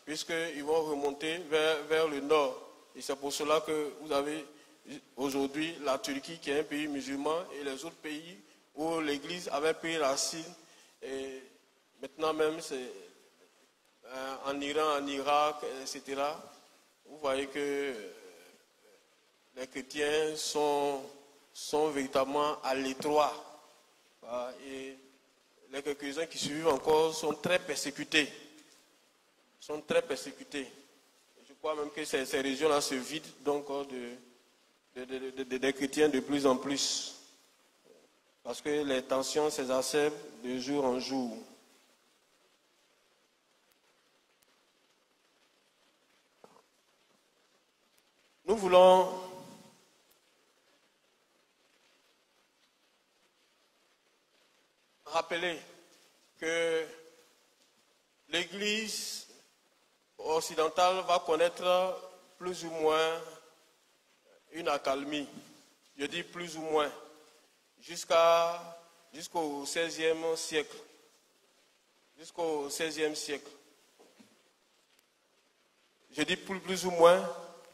puisqu'ils vont remonter vers le nord. Et c'est pour cela que vous avez aujourd'hui la Turquie qui est un pays musulman et les autres pays où l'église avait pris racine. Et maintenant même, c'est en Iran, en Irak, etc. Vous voyez que les chrétiens sont véritablement à l'étroit. Et les quelques-uns qui survivent encore sont très persécutés. Je crois même que ces régions-là se vident donc des chrétiens de plus en plus. Parce que les tensions s'exacerbent de jour en jour. Nous voulons rappeler que l'Église occidentale va connaître plus ou moins une accalmie. Je dis plus ou moins, jusqu'au XVIe siècle. Jusqu'au XVIe siècle. Je dis plus ou moins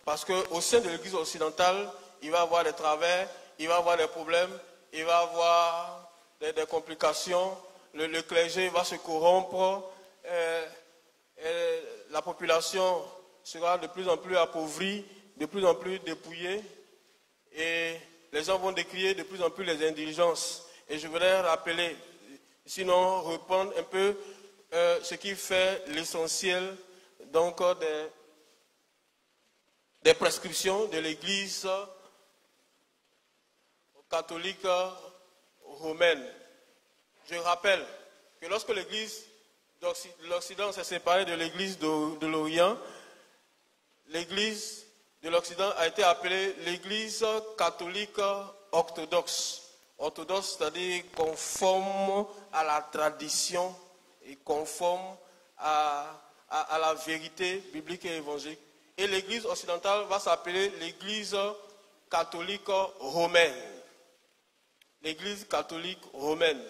parce qu'au sein de l'Église occidentale, il va y avoir des travers, il va y avoir des problèmes, il va y avoir des complications, le clergé va se corrompre, la population sera de plus en plus appauvrie, de plus en plus dépouillée, et les gens vont décrier de plus en plus les indulgences. Et je voudrais rappeler, sinon reprendre un peu ce qui fait l'essentiel donc des prescriptions de l'Église catholique romaine. Je rappelle que lorsque l'Église de l'Occident s'est séparée de l'Église de l'Orient, l'Église de l'Occident a été appelée l'Église catholique orthodoxe. Orthodoxe, c'est-à-dire conforme à la tradition et conforme à la vérité biblique et évangélique. Et l'Église occidentale va s'appeler l'Église catholique romaine. L'Église catholique romaine.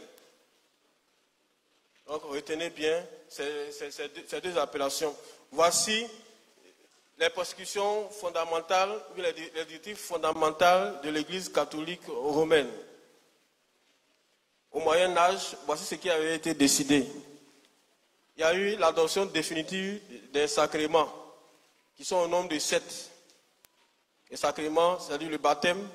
Donc retenez bien ces deux appellations. Voici les prescriptions fondamentales, les directives fondamentales de l'Église catholique romaine. Au Moyen Âge, voici ce qui avait été décidé. Il y a eu l'adoption définitive des sacrements, qui sont au nombre de 7. Les sacrements, c'est-à-dire le baptême,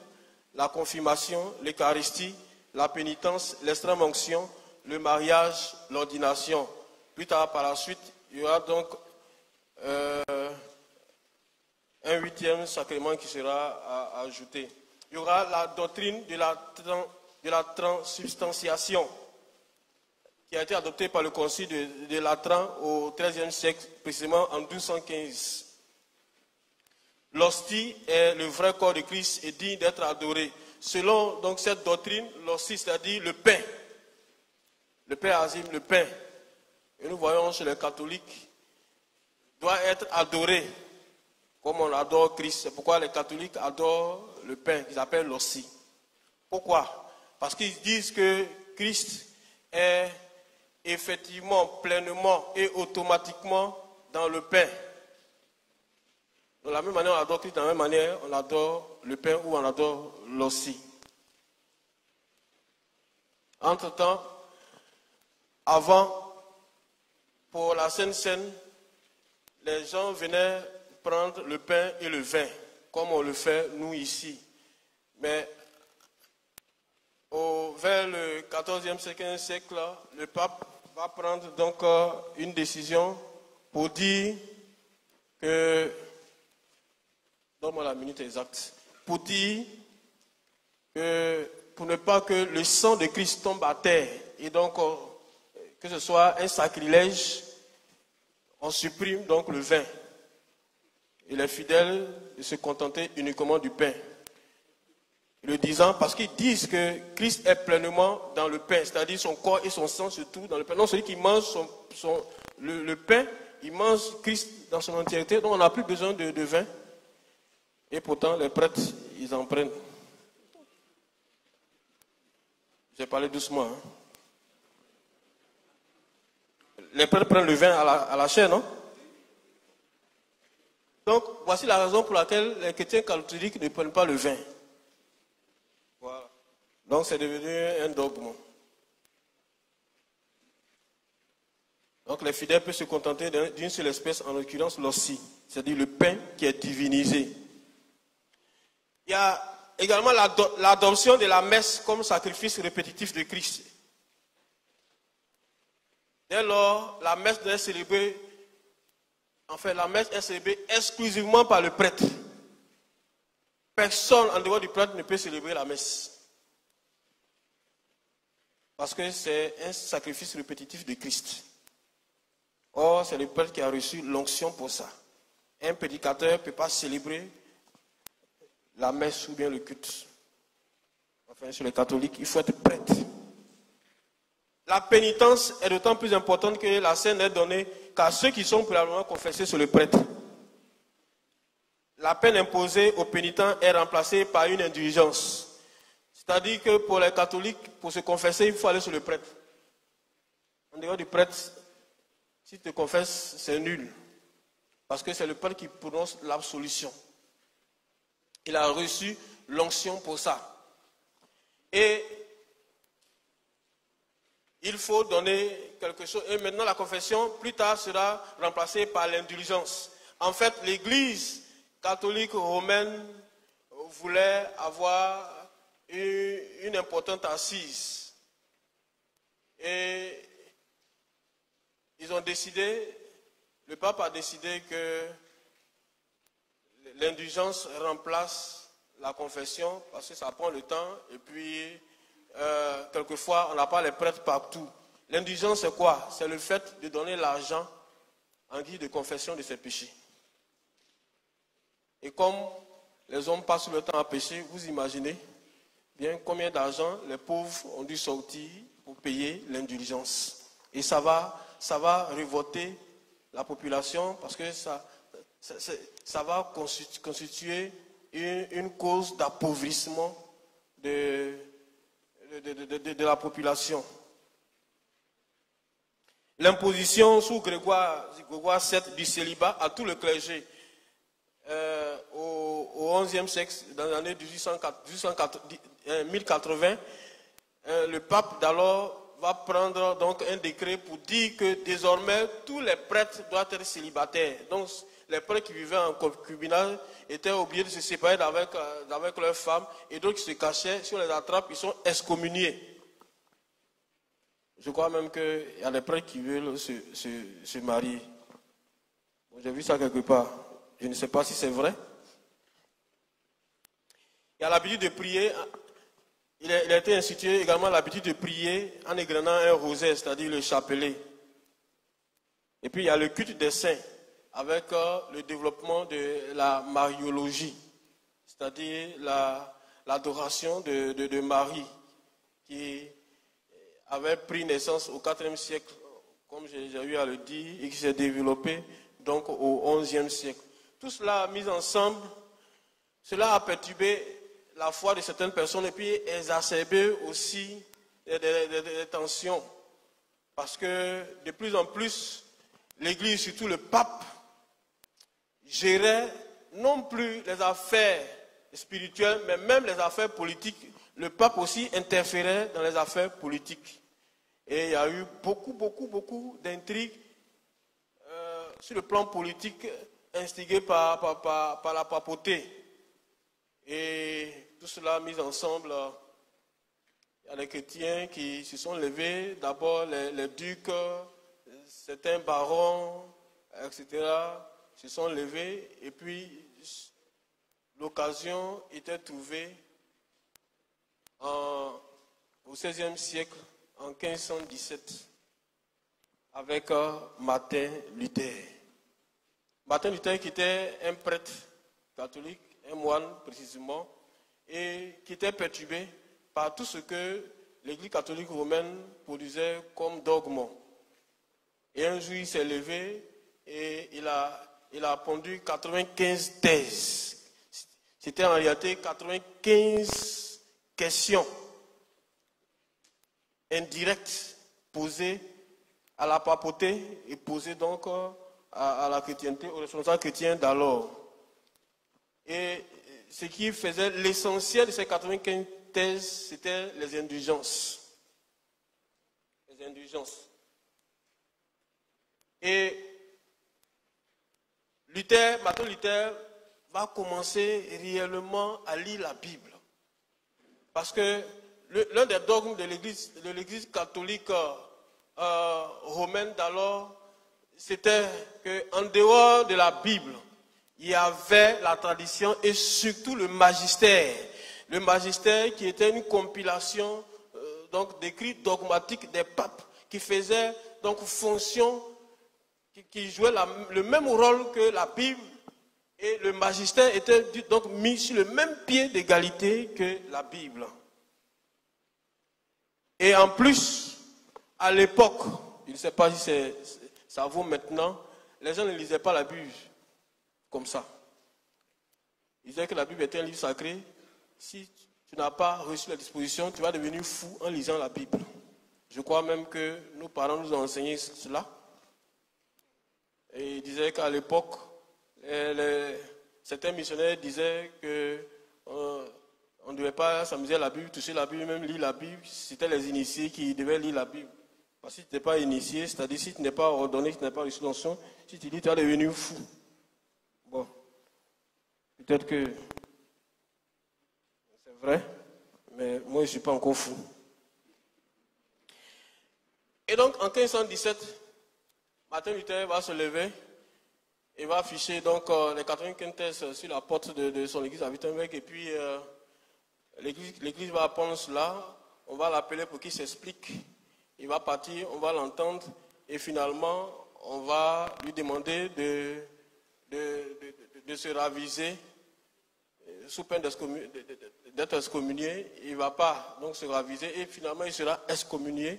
la confirmation, l'Eucharistie, la pénitence, l'extrême onction, le mariage, l'ordination. Plus tard, par la suite, il y aura donc un 8e sacrement qui sera ajouté. Il y aura la doctrine de la transubstantiation qui a été adoptée par le concile de Latran au XIIIe siècle, précisément en 1215. L'hostie est le vrai corps de Christ et digne d'être adoré. Selon donc cette doctrine, l'hostie, c'est-à-dire le pain, le pain azim, le pain, et nous voyons chez les catholiques, doit être adoré comme on adore Christ. C'est pourquoi les catholiques adorent le pain qu'ils appellent l'hostie. Pourquoi? Parce qu'ils disent que Christ est effectivement, pleinement et automatiquement dans le pain. De la même manière, on adore Christ, de la même manière, on adore le pain ou on adore l'hostie. Entre-temps, avant, pour la Sainte Seine, les gens venaient prendre le pain et le vin, comme on le fait nous ici. Mais vers le 14e, 15e siècle, le pape va prendre donc une décision pour dire que, donne-moi la minute exacte, pour dire que, pour ne pas que le sang de Christ tombe à terre, et donc que ce soit un sacrilège, on supprime donc le vin. Et les fidèles se contentaient uniquement du pain. Le disant parce qu'ils disent que Christ est pleinement dans le pain, c'est-à-dire son corps et son sang se trouvent dans le pain. Non, celui qui mange le pain, il mange Christ dans son entièreté, donc on n'a plus besoin de vin. Et pourtant, les prêtres, ils en prennent. J'ai parlé doucement. Hein. Les prêtres prennent le vin à la chair, non? Donc, voici la raison pour laquelle les chrétiens catholiques ne prennent pas le vin. Voilà. Donc, c'est devenu un dogme. Donc, les fidèles peuvent se contenter d'une seule espèce, en l'occurrence l'hostie, c'est-à-dire le pain qui est divinisé. Il y a également l'adoption de la messe comme sacrifice répétitif de Christ. Dès lors, la messe est célébrée, la messe est célébrée exclusivement par le prêtre. Personne en dehors du prêtre ne peut célébrer la messe. Parce que c'est un sacrifice répétitif de Christ. Or, c'est le prêtre qui a reçu l'onction pour ça. Un prédicateur ne peut pas célébrer la messe ou bien le culte. Enfin, chez les catholiques, il faut être prêtre. La pénitence est d'autant plus importante que la scène n'est donnée qu'à ceux qui sont probablement confessés sur le prêtre. La peine imposée aux pénitents est remplacée par une indulgence. C'est-à-dire que pour les catholiques, pour se confesser, il faut aller sur le prêtre. En dehors du prêtre, si tu te confesses, c'est nul. Parce que c'est le prêtre qui prononce l'absolution. Il a reçu l'onction pour ça. Et il faut donner quelque chose. Et maintenant, la confession, plus tard, sera remplacée par l'indulgence. En fait, l'Église catholique romaine voulait avoir une importante assise. Et ils ont décidé, le pape a décidé que l'indulgence remplace la confession parce que ça prend le temps et puis quelquefois on n'a pas les prêtres partout. L'indulgence c'est quoi? C'est le fait de donner l'argent en guise de confession de ses péchés. Et comme les hommes passent le temps à pécher, vous imaginez bien combien d'argent les pauvres ont dû sortir pour payer l'indulgence. Et ça va révolter la population parce que ça va constituer une cause d'appauvrissement de la population. L'imposition sous Grégoire VII du célibat à tout le clergé au XIe siècle, dans l'année 1080, le pape d'alors va prendre donc un décret pour dire que désormais tous les prêtres doivent être célibataires. Donc les prêtres qui vivaient en concubinage étaient obligés de se séparer avec leurs femmes, et d'autres qui se cachaient, si on les attrape, ils sont excommuniés. Je crois même qu'il y a des prêtres qui veulent se marier. Bon, j'ai vu ça quelque part. Je ne sais pas si c'est vrai. Il y a l'habitude de prier. Il a été institué également l'habitude de prier en égrenant un rosaire, c'est-à-dire le chapelet. Et puis il y a le culte des saints avec le développement de la mariologie, c'est-à-dire l'adoration de Marie qui avait pris naissance au IVe siècle, comme j'ai eu à le dire, et qui s'est développé donc au XIe siècle. Tout cela mis ensemble, cela a perturbé la foi de certaines personnes et puis exacerbé aussi des tensions. Parce que de plus en plus, l'Église, surtout le pape, gérait non plus les affaires spirituelles, mais même les affaires politiques. Le pape aussi interférait dans les affaires politiques. Et il y a eu beaucoup d'intrigues sur le plan politique instigées par la papauté. Et tout cela mis ensemble, il y a des chrétiens qui se sont levés, d'abord les ducs, certains barons, etc., se sont levés, et puis l'occasion était trouvée au XVIe siècle, en 1517, avec Martin Luther. Martin Luther qui était un prêtre catholique, un moine précisément, et qui était perturbé par tout ce que l'Église catholique romaine produisait comme dogme. Et un jour, il s'est levé et il a pondu 95 thèses. C'était en réalité 95 questions indirectes posées à la papauté et posées donc à la chrétienté, aux responsables chrétiens d'alors. Et ce qui faisait l'essentiel de ces 95 thèses, c'était les indulgences. Les indulgences. Et Martin Luther va commencer réellement à lire la Bible. Parce que l'un des dogmes de l'Église catholique romaine d'alors, c'était qu'en dehors de la Bible, il y avait la tradition et surtout le magistère. Le magistère qui était une compilation d'écrits dogmatiques des papes qui faisait donc fonction, qui jouait le même rôle que la Bible, et le magistère était donc mis sur le même pied d'égalité que la Bible. Et en plus, à l'époque, je ne sais pas si ça vaut maintenant, les gens ne lisaient pas la Bible comme ça. Ils disaient que la Bible était un livre sacré. Si tu n'as pas reçu la disposition, tu vas devenir fou en lisant la Bible. Je crois même que nos parents nous ont enseigné cela. Et ils disaient qu'à l'époque, certains missionnaires disaient qu'on ne devait pas s'amuser à la Bible, toucher la Bible, même lire la Bible. C'était les initiés qui devaient lire la Bible. Parce que si tu n'es pas initié, c'est-à-dire si tu n'es pas ordonné, si tu n'es pas reçu l'onction, si tu lis, tu vas devenir fou. Bon, peut-être que c'est vrai, mais moi je ne suis pas encore fou. Et donc en 1517, Martin Luther va se lever et va afficher donc les 95 thèses sur la porte de son église à Wittenberg, et puis l'église va apprendre cela, on va l'appeler pour qu'il s'explique, il va partir, on va l'entendre, et finalement on va lui demander de se raviser sous peine d'être excommunié. Il ne va pas donc se raviser et finalement il sera excommunié,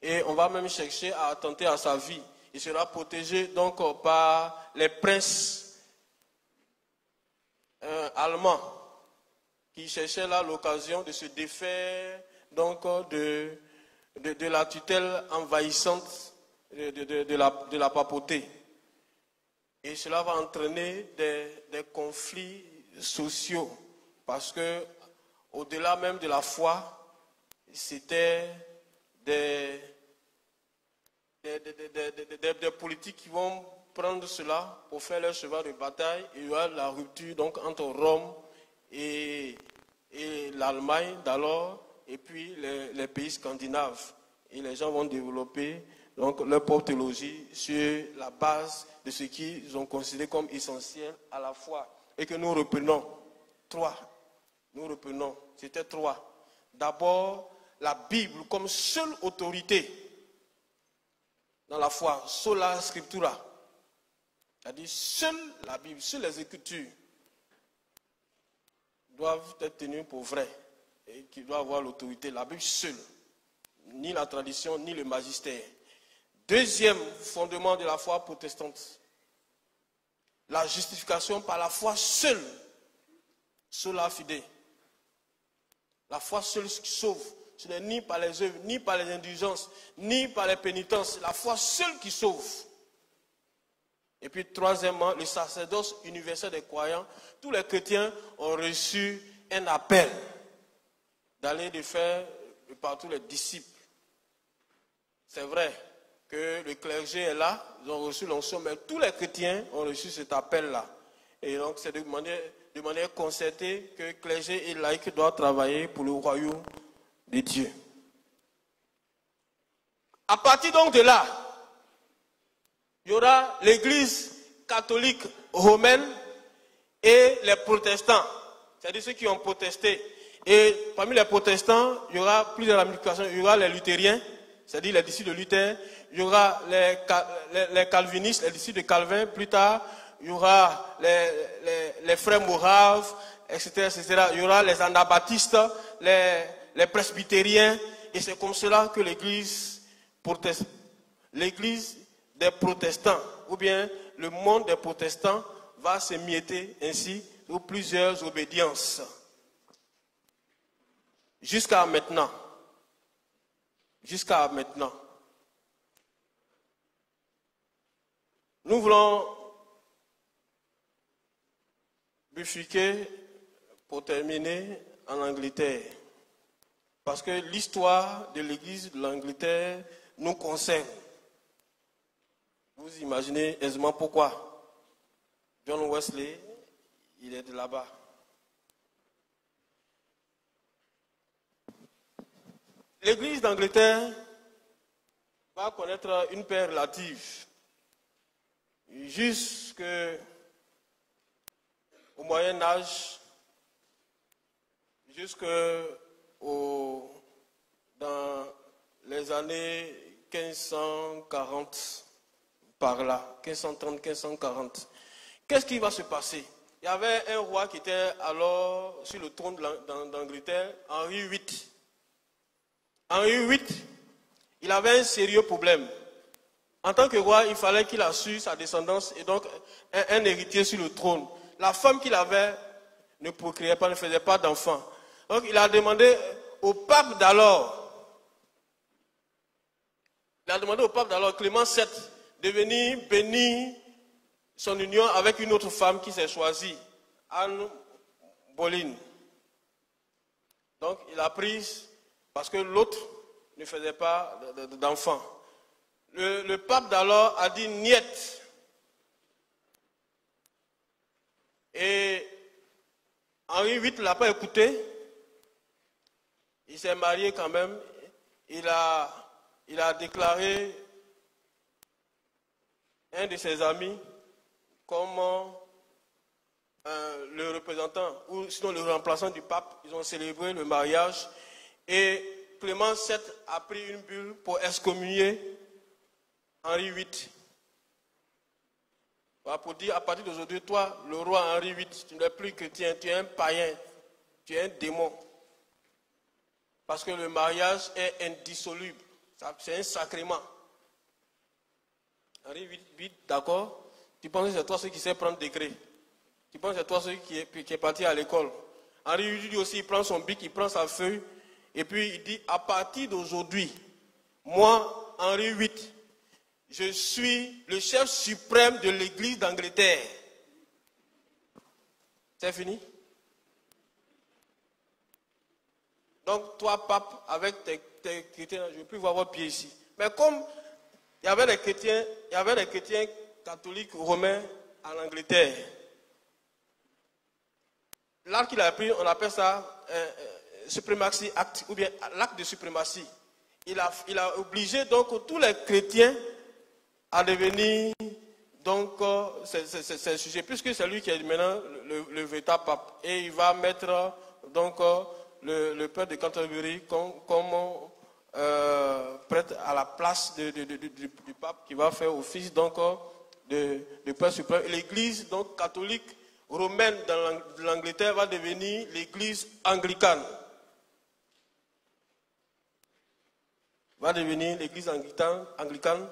et on va même chercher à attenter à sa vie. Il sera protégé donc par les princes allemands qui cherchaient là l'occasion de se défaire donc de la tutelle envahissante de la papauté. Et cela va entraîner des conflits sociaux. Parce que, au-delà même de la foi, c'était des politiques qui vont prendre cela pour faire leur cheval de bataille. Il y aura la rupture donc, entre Rome et l'Allemagne d'alors, et puis les pays scandinaves. Et les gens vont développer donc, leur propre théologie sur la base de ce qu'ils ont considéré comme essentiel à la foi. Et que nous reprenons trois. Nous reprenons, c'était trois. D'abord, la Bible comme seule autorité dans la foi, sola scriptura. C'est-à-dire, seule la Bible, seules les Écritures doivent être tenues pour vraies et qui doivent avoir l'autorité. La Bible seule, ni la tradition, ni le magistère. Deuxième fondement de la foi protestante, la justification par la foi seule, sola fide. La foi seule qui sauve. Ce n'est ni par les œuvres, ni par les indulgences, ni par les pénitences. La foi seule qui sauve. Et puis troisièmement, le sacerdoce universel des croyants. Tous les chrétiens ont reçu un appel d'aller de faire de partout les disciples. C'est vrai que le clergé est là, ils ont reçu l'onction, mais tous les chrétiens ont reçu cet appel-là. Et donc c'est de manière concertée que clergé et laïcs doivent travailler pour le royaume de Dieu. À partir donc de là, il y aura l'église catholique romaine et les protestants, c'est-à-dire ceux qui ont protesté. Et parmi les protestants, il y aura plusieurs ramifications. Il y aura les luthériens, c'est-à-dire les disciples de Luther. Il y aura les calvinistes, les disciples de Calvin. Plus tard, il y aura les frères moraves, etc., etc. Il y aura les anabaptistes, les presbytériens. Et c'est comme cela que l'église des protestants, ou bien le monde des protestants, va s'émietter ainsi sur plusieurs obédiences. Jusqu'à maintenant. Jusqu'à maintenant. Nous voulons bifurquer pour terminer en Angleterre. Parce que l'histoire de l'église de l'Angleterre nous concerne. Vous imaginez aisément pourquoi. John Wesley, il est de là-bas. L'église d'Angleterre va connaître une paix relative jusqu'au Moyen Âge, dans les années 1540, par là, 1530-1540. Qu'est-ce qui va se passer? Il y avait un roi qui était alors sur le trône d'Angleterre, Henri VIII. Henri VIII, il avait un sérieux problème. En tant que roi, il fallait qu'il assure sa descendance et donc un héritier sur le trône. La femme qu'il avait ne procréait pas, ne faisait pas d'enfants. Donc il a demandé au pape d'alors, Clément VII, de venir bénir son union avec une autre femme qui s'est choisie, Anne Boleyn. Donc il a pris, parce que l'autre ne faisait pas d'enfants. Le pape d'alors a dit niet. Et Henri VIII ne l'a pas écouté. Il s'est marié quand même. Il a déclaré un de ses amis comme le représentant, ou sinon le remplaçant du pape. Ils ont célébré le mariage. Et Clément VII a pris une bulle pour excommunier Henri VIII. Pour dire, à partir d'aujourd'hui, toi, le roi Henri VIII, tu n'es plus chrétien, tu es un païen, tu es un démon. Parce que le mariage est indissoluble. C'est un sacrement. Henri VIII, d'accord? Tu penses que c'est toi celui qui sait prendre décret. Tu penses que c'est toi celui qui est parti à l'école. Henri VIII aussi, il prend son bic, il prend sa feuille, et puis il dit, à partir d'aujourd'hui, moi, Henri VIII, je suis le chef suprême de l'Église d'Angleterre. C'est fini? Donc, toi, pape, avec tes chrétiens, je ne veux plus voir vos pieds ici. Mais comme il y avait des chrétiens catholiques romains en Angleterre, l'acte qu'il a pris, on appelle ça Supremacy Act, ou bien l'acte de suprématie. Il a obligé donc tous les chrétiens à devenir donc c'est sujet, puisque c'est lui qui est maintenant le véritable pape. Et il va mettre donc le père de Canterbury comme prêtre à la place du pape qui va faire office donc de père suprême. L'église donc catholique romaine de l'Angleterre va devenir l'église anglicane. Va devenir l'église anglicane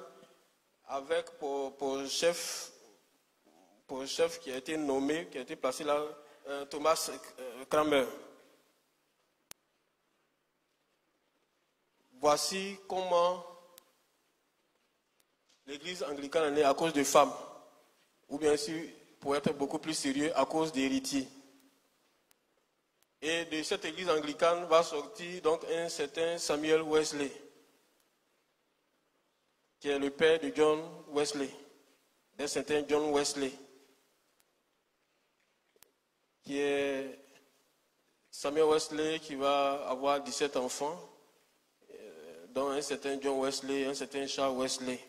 avec pour chef qui a été nommé, qui a été placé là, Thomas Cranmer. Voici comment l'église anglicane est née à cause de femmes, ou bien sûr, pour être beaucoup plus sérieux, à cause d'héritiers. Et de cette église anglicane va sortir donc un certain Samuel Wesley, qui est le père de John Wesley, d'un certain John Wesley, qui est Samuel Wesley qui va avoir 17 enfants, dont un certain John Wesley, un certain Charles Wesley.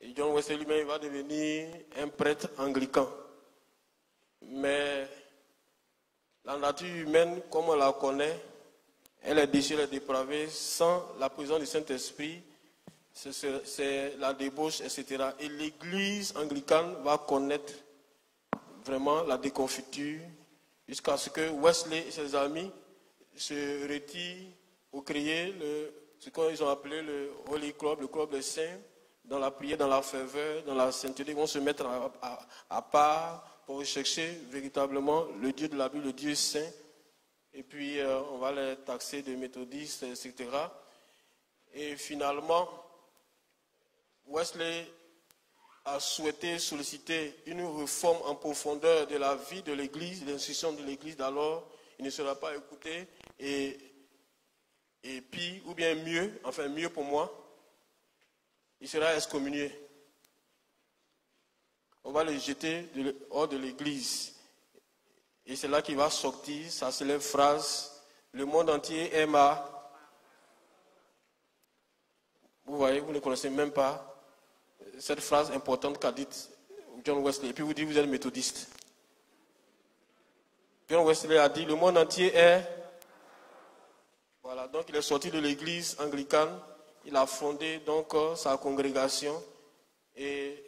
Et John Wesley lui-même va devenir un prêtre anglican. Mais la nature humaine, comme on la connaît, elle est déchue, elle est dépravée, sans la présence du Saint-Esprit, c'est la débauche, etc. Et l'église anglicane va connaître vraiment la déconfiture jusqu'à ce que Wesley et ses amis se retirent pour créer ce qu'ils ont appelé le Holy Club, le club des saints, dans la prière, dans la ferveur, dans la sainteté. Ils vont se mettre à part pour rechercher véritablement le Dieu de la Bible, le Dieu saint. Et puis on va les taxer de méthodistes, etc. Et finalement, Wesley a souhaité solliciter une réforme en profondeur de la vie de l'Église, de l'institution de l'Église d'alors. Il ne sera pas écouté et pire, ou bien mieux, enfin mieux pour moi, il sera excommunié. On va le jeter hors de l'Église. Et c'est là qu'il va sortir sa célèbre phrase, le monde entier est ma... Vous voyez, vous ne connaissez même pas cette phrase importante qu'a dite John Wesley. Et puis vous dites, vous êtes méthodiste. John Wesley a dit, le monde entier est... Voilà, donc il est sorti de l'église anglicane. Il a fondé donc sa congrégation. Et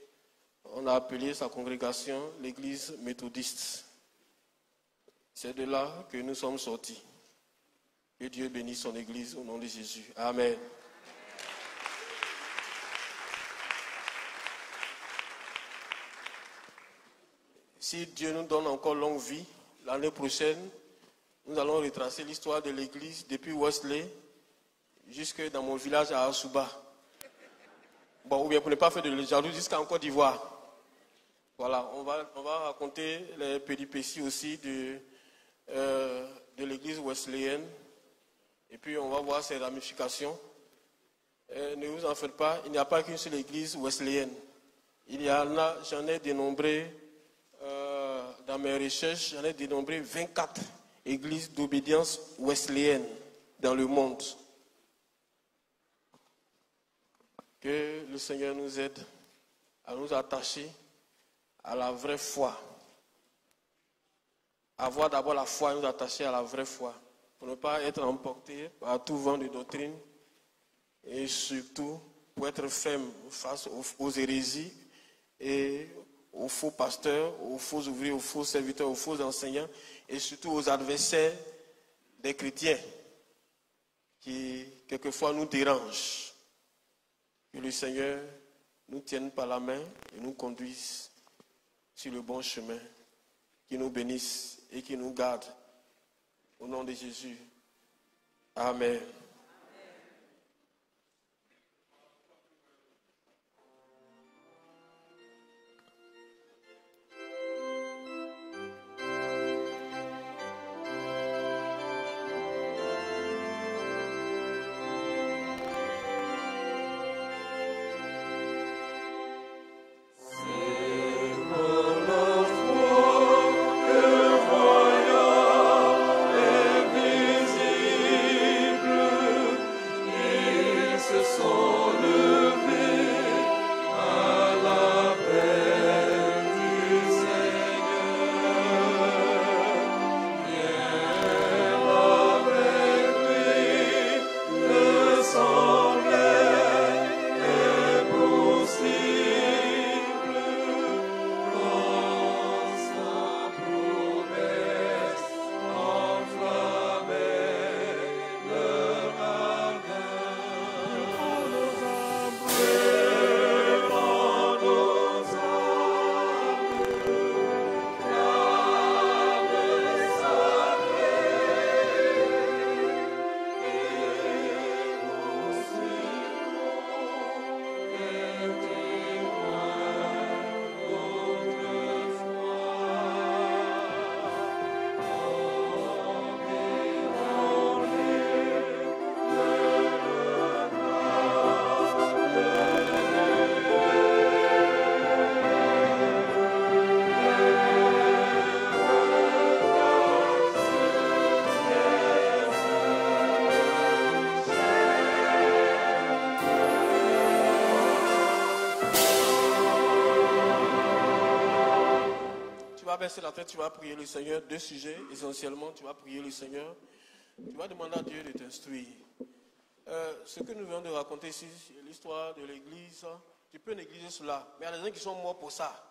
on a appelé sa congrégation l'église méthodiste. C'est de là que nous sommes sortis. Que Dieu bénisse son église au nom de Jésus. Amen. Si Dieu nous donne encore longue vie, l'année prochaine, nous allons retracer l'histoire de l'église depuis Wesley jusque dans mon village à Asuba. Bon, ou bien pour ne pas faire de jaloux, jusqu'en Côte d'Ivoire. Voilà, on va raconter les péripéties aussi de l'église wesleyenne. Et puis on va voir ses ramifications. Ne vous en faites pas, il n'y a pas qu'une seule église wesleyenne. J'en ai dénombré, dans mes recherches, j'en ai dénombré 24 églises d'obédience wesleyenne dans le monde. Que le Seigneur nous aide à nous attacher à la vraie foi. Avoir d'abord la foi et nous attacher à la vraie foi. Pour ne pas être emporté par tout vent de doctrine. Et surtout, pour être ferme face aux hérésies et aux faux pasteurs, aux faux ouvriers, aux faux serviteurs, aux faux enseignants. Et surtout aux adversaires des chrétiens qui, quelquefois, nous dérangent. Que le Seigneur nous tienne par la main et nous conduise sur le bon chemin, qui nous bénisse et qui nous garde. Au nom de Jésus. Amen. vas baisser la tête, tu vas prier le Seigneur. Deux sujets, essentiellement, tu vas prier le Seigneur. Tu vas demander à Dieu de t'instruire. Ce que nous venons de raconter ici, l'histoire de l'église, tu peux négliger cela. Mais il y a des gens qui sont morts pour ça.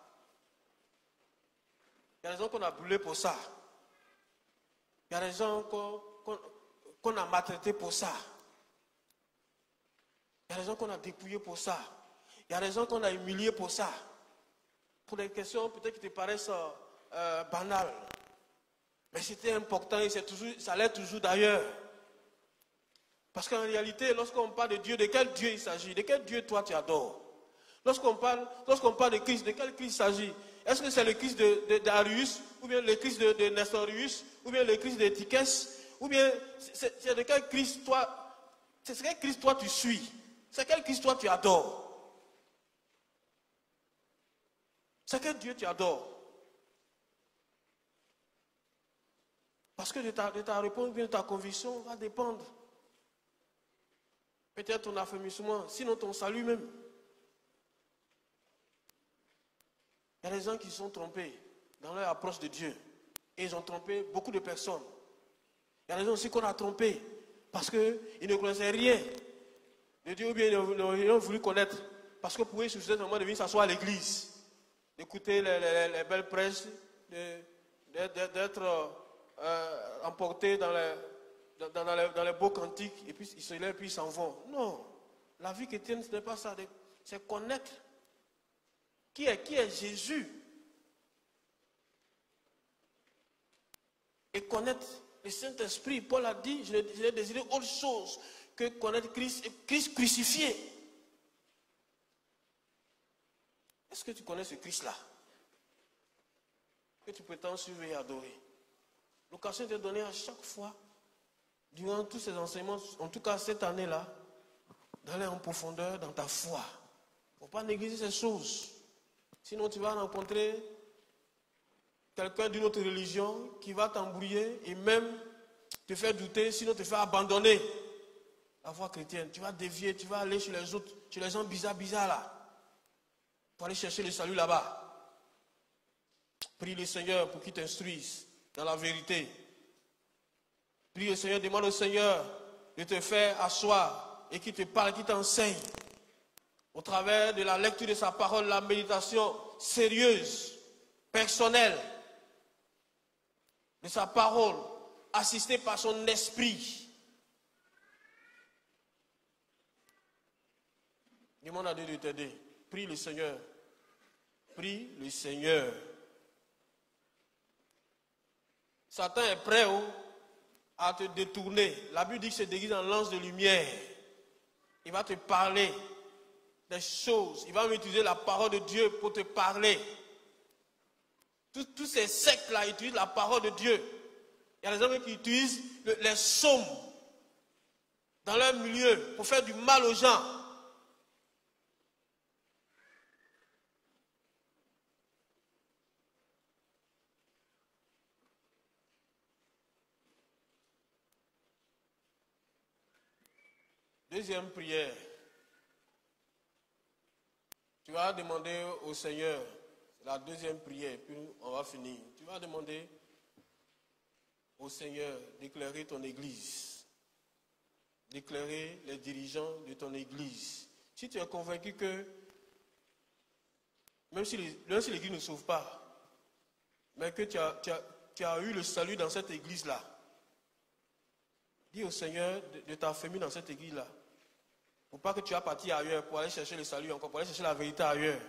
Il y a des gens qu'on a brûlés pour ça. Il y a des gens qu'on a maltraités pour ça. Il y a des gens qu'on a dépouillés pour ça. Il y a des gens qu'on a humiliés pour ça. Pour des questions peut-être qui te paraissent banales. Mais c'était important et ça l'est toujours d'ailleurs. Parce qu'en réalité, lorsqu'on parle de Dieu, de quel Dieu il s'agit? De quel Dieu toi tu adores? Lorsqu'on parle de Christ, de quel Christ il s'agit? Est-ce que c'est le Christ d'Arius, ou bien le Christ de Nestorius, ou bien le Christ d'Étiquès, ou bien c'est de quel Christ toi, c'est quel Christ toi tu suis? C'est quel Christ toi tu adores? C'est quel Dieu tu adores? Parce que de ta réponse, bien de ta conviction, va dépendre. Peut-être ton affermissement, sinon ton salut même. Il y a des gens qui sont trompés dans leur approche de Dieu. Et ils ont trompé beaucoup de personnes. Il y a des gens aussi qu'on a trompés parce qu'ils ne connaissaient rien de Dieu ou bien ils n'ont voulu connaître. Parce que pour eux, il suffisait seulement de venir s'asseoir à l'église, d'écouter les belles prêches, d'être emportés dans les beaux cantiques, et puis ils se lèvent, puis ils s'en vont. Non, la vie chrétienne, ce n'est pas ça. C'est connaître qui est Jésus. Et connaître le Saint-Esprit. Paul a dit, je n'ai désiré autre chose que connaître Christ et Christ crucifié. Est-ce que tu connais ce Christ-là que tu prétends suivre et adorer? L'occasion t'est donnée à chaque fois, durant tous ces enseignements, en tout cas cette année-là, d'aller en profondeur dans ta foi. Il ne faut pas négliger ces choses. Sinon tu vas rencontrer quelqu'un d'une autre religion qui va t'embrouiller et même te faire douter, sinon te faire abandonner la foi chrétienne. Tu vas dévier, tu vas aller chez les autres, chez les gens bizarres là, pour aller chercher le salut là-bas. Prie le Seigneur pour qu'il t'instruise dans la vérité. Prie le Seigneur, demande au Seigneur de te faire asseoir et qu'il te parle, qu'il t'enseigne. Au travers de la lecture de sa parole, la méditation sérieuse, personnelle de sa parole, assistée par son esprit. Demande à Dieu de t'aider. Prie le Seigneur. Prie le Seigneur. Satan est prêt à te détourner. La Bible dit qu'il se déguise en lance de lumière. Il va te parler des choses. Il va utiliser la parole de Dieu pour te parler. Tous ces sectes-là utilisent la parole de Dieu. Il y a des hommes qui utilisent les psaumes dans leur milieu pour faire du mal aux gens. Deuxième prière. Tu vas demander au Seigneur, c'est la deuxième prière, puis on va finir. Tu vas demander au Seigneur d'éclairer ton église, d'éclairer les dirigeants de ton église. Si tu es convaincu que, même si l'église ne sauve pas, mais que tu as eu le salut dans cette église-là, dis au Seigneur de t'affermir dans cette église-là. Pour pas que tu as parti ailleurs pour aller chercher le salut encore, pour aller chercher la vérité ailleurs.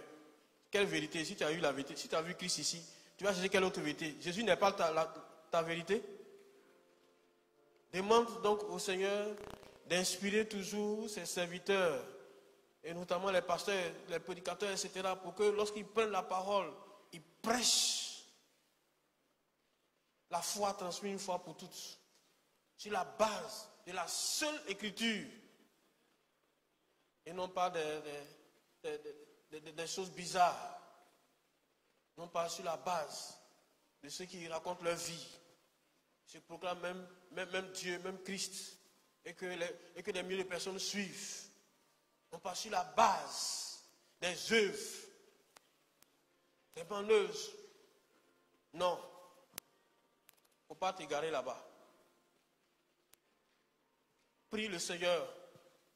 Quelle vérité? Si tu as eu la vérité, si tu as vu Christ ici, tu vas chercher quelle autre vérité? Jésus n'est pas ta vérité? Demande donc au Seigneur d'inspirer toujours ses serviteurs, et notamment les pasteurs, les prédicateurs, etc., pour que lorsqu'ils prennent la parole, ils prêchent la foi transmise une fois pour toutes, sur la base de la seule écriture, et non pas des choses bizarres, non pas sur la base de ceux qui racontent leur vie. Je proclame même Dieu, même Christ, et que des milliers de personnes suivent, non pas sur la base des œuvres, des banneuses, Non. Il ne faut pas t'égarer là-bas. Prie le Seigneur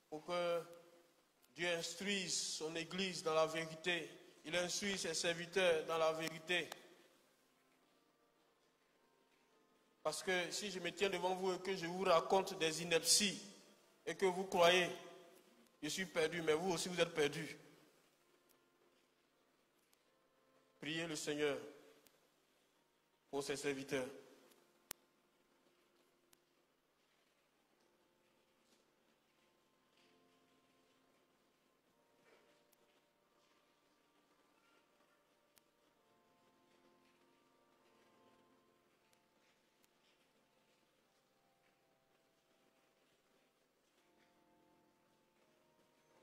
pour que Dieu instruise son Église dans la vérité. Il instruit ses serviteurs dans la vérité. Parce que si je me tiens devant vous et que je vous raconte des inepties et que vous croyez, je suis perdu, mais vous aussi vous êtes perdus. Priez le Seigneur pour ses serviteurs.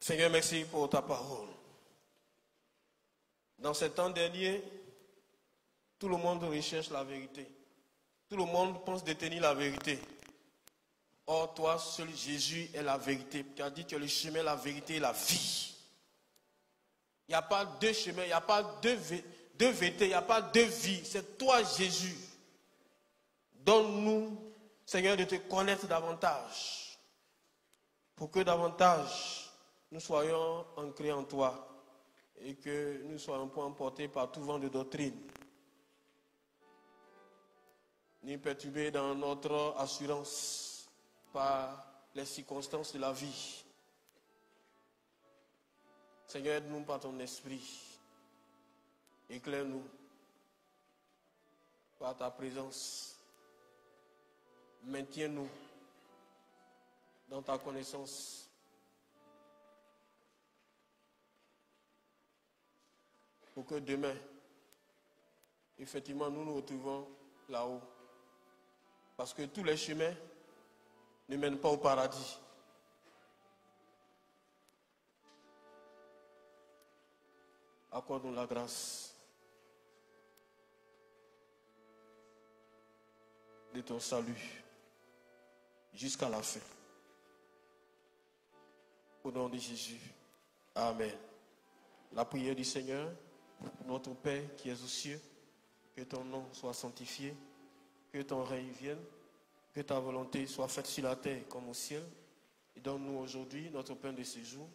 Seigneur, merci pour ta parole. Dans ces temps derniers, tout le monde recherche la vérité. Tout le monde pense détenir la vérité. Or, toi, seul Jésus est la vérité. Tu as dit que tu es le chemin, la vérité et la vie. Il n'y a pas deux chemins, il n'y a pas deux vérités, il n'y a pas deux vies. C'est toi, Jésus. Donne-nous, Seigneur, de te connaître davantage. Pour que davantage nous soyons ancrés en toi et que nous soyons pas emportés par tout vent de doctrine, ni perturbés dans notre assurance par les circonstances de la vie. Seigneur, aide-nous par ton esprit. Éclaire-nous par ta présence. Maintiens-nous dans ta connaissance. Pour que demain, effectivement, nous nous retrouvons là-haut. Parce que tous les chemins ne mènent pas au paradis. Accorde-nous la grâce de ton salut jusqu'à la fin. Au nom de Jésus. Amen. La prière du Seigneur. Notre Père qui es aux cieux, que ton nom soit sanctifié, que ton règne vienne, que ta volonté soit faite sur la terre comme au ciel. Et donne-nous aujourd'hui notre pain de ce jour.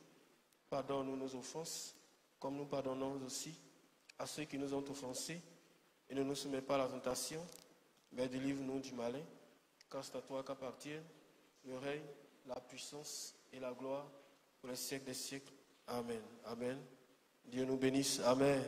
Pardonne-nous nos offenses, comme nous pardonnons aussi à ceux qui nous ont offensés. Et ne nous soumets pas à la tentation, mais délivre-nous du malin. Car c'est à toi qu'appartiennent le règne, la puissance et la gloire pour les siècles des siècles. Amen. Amen. Dieu nous bénisse. Amen.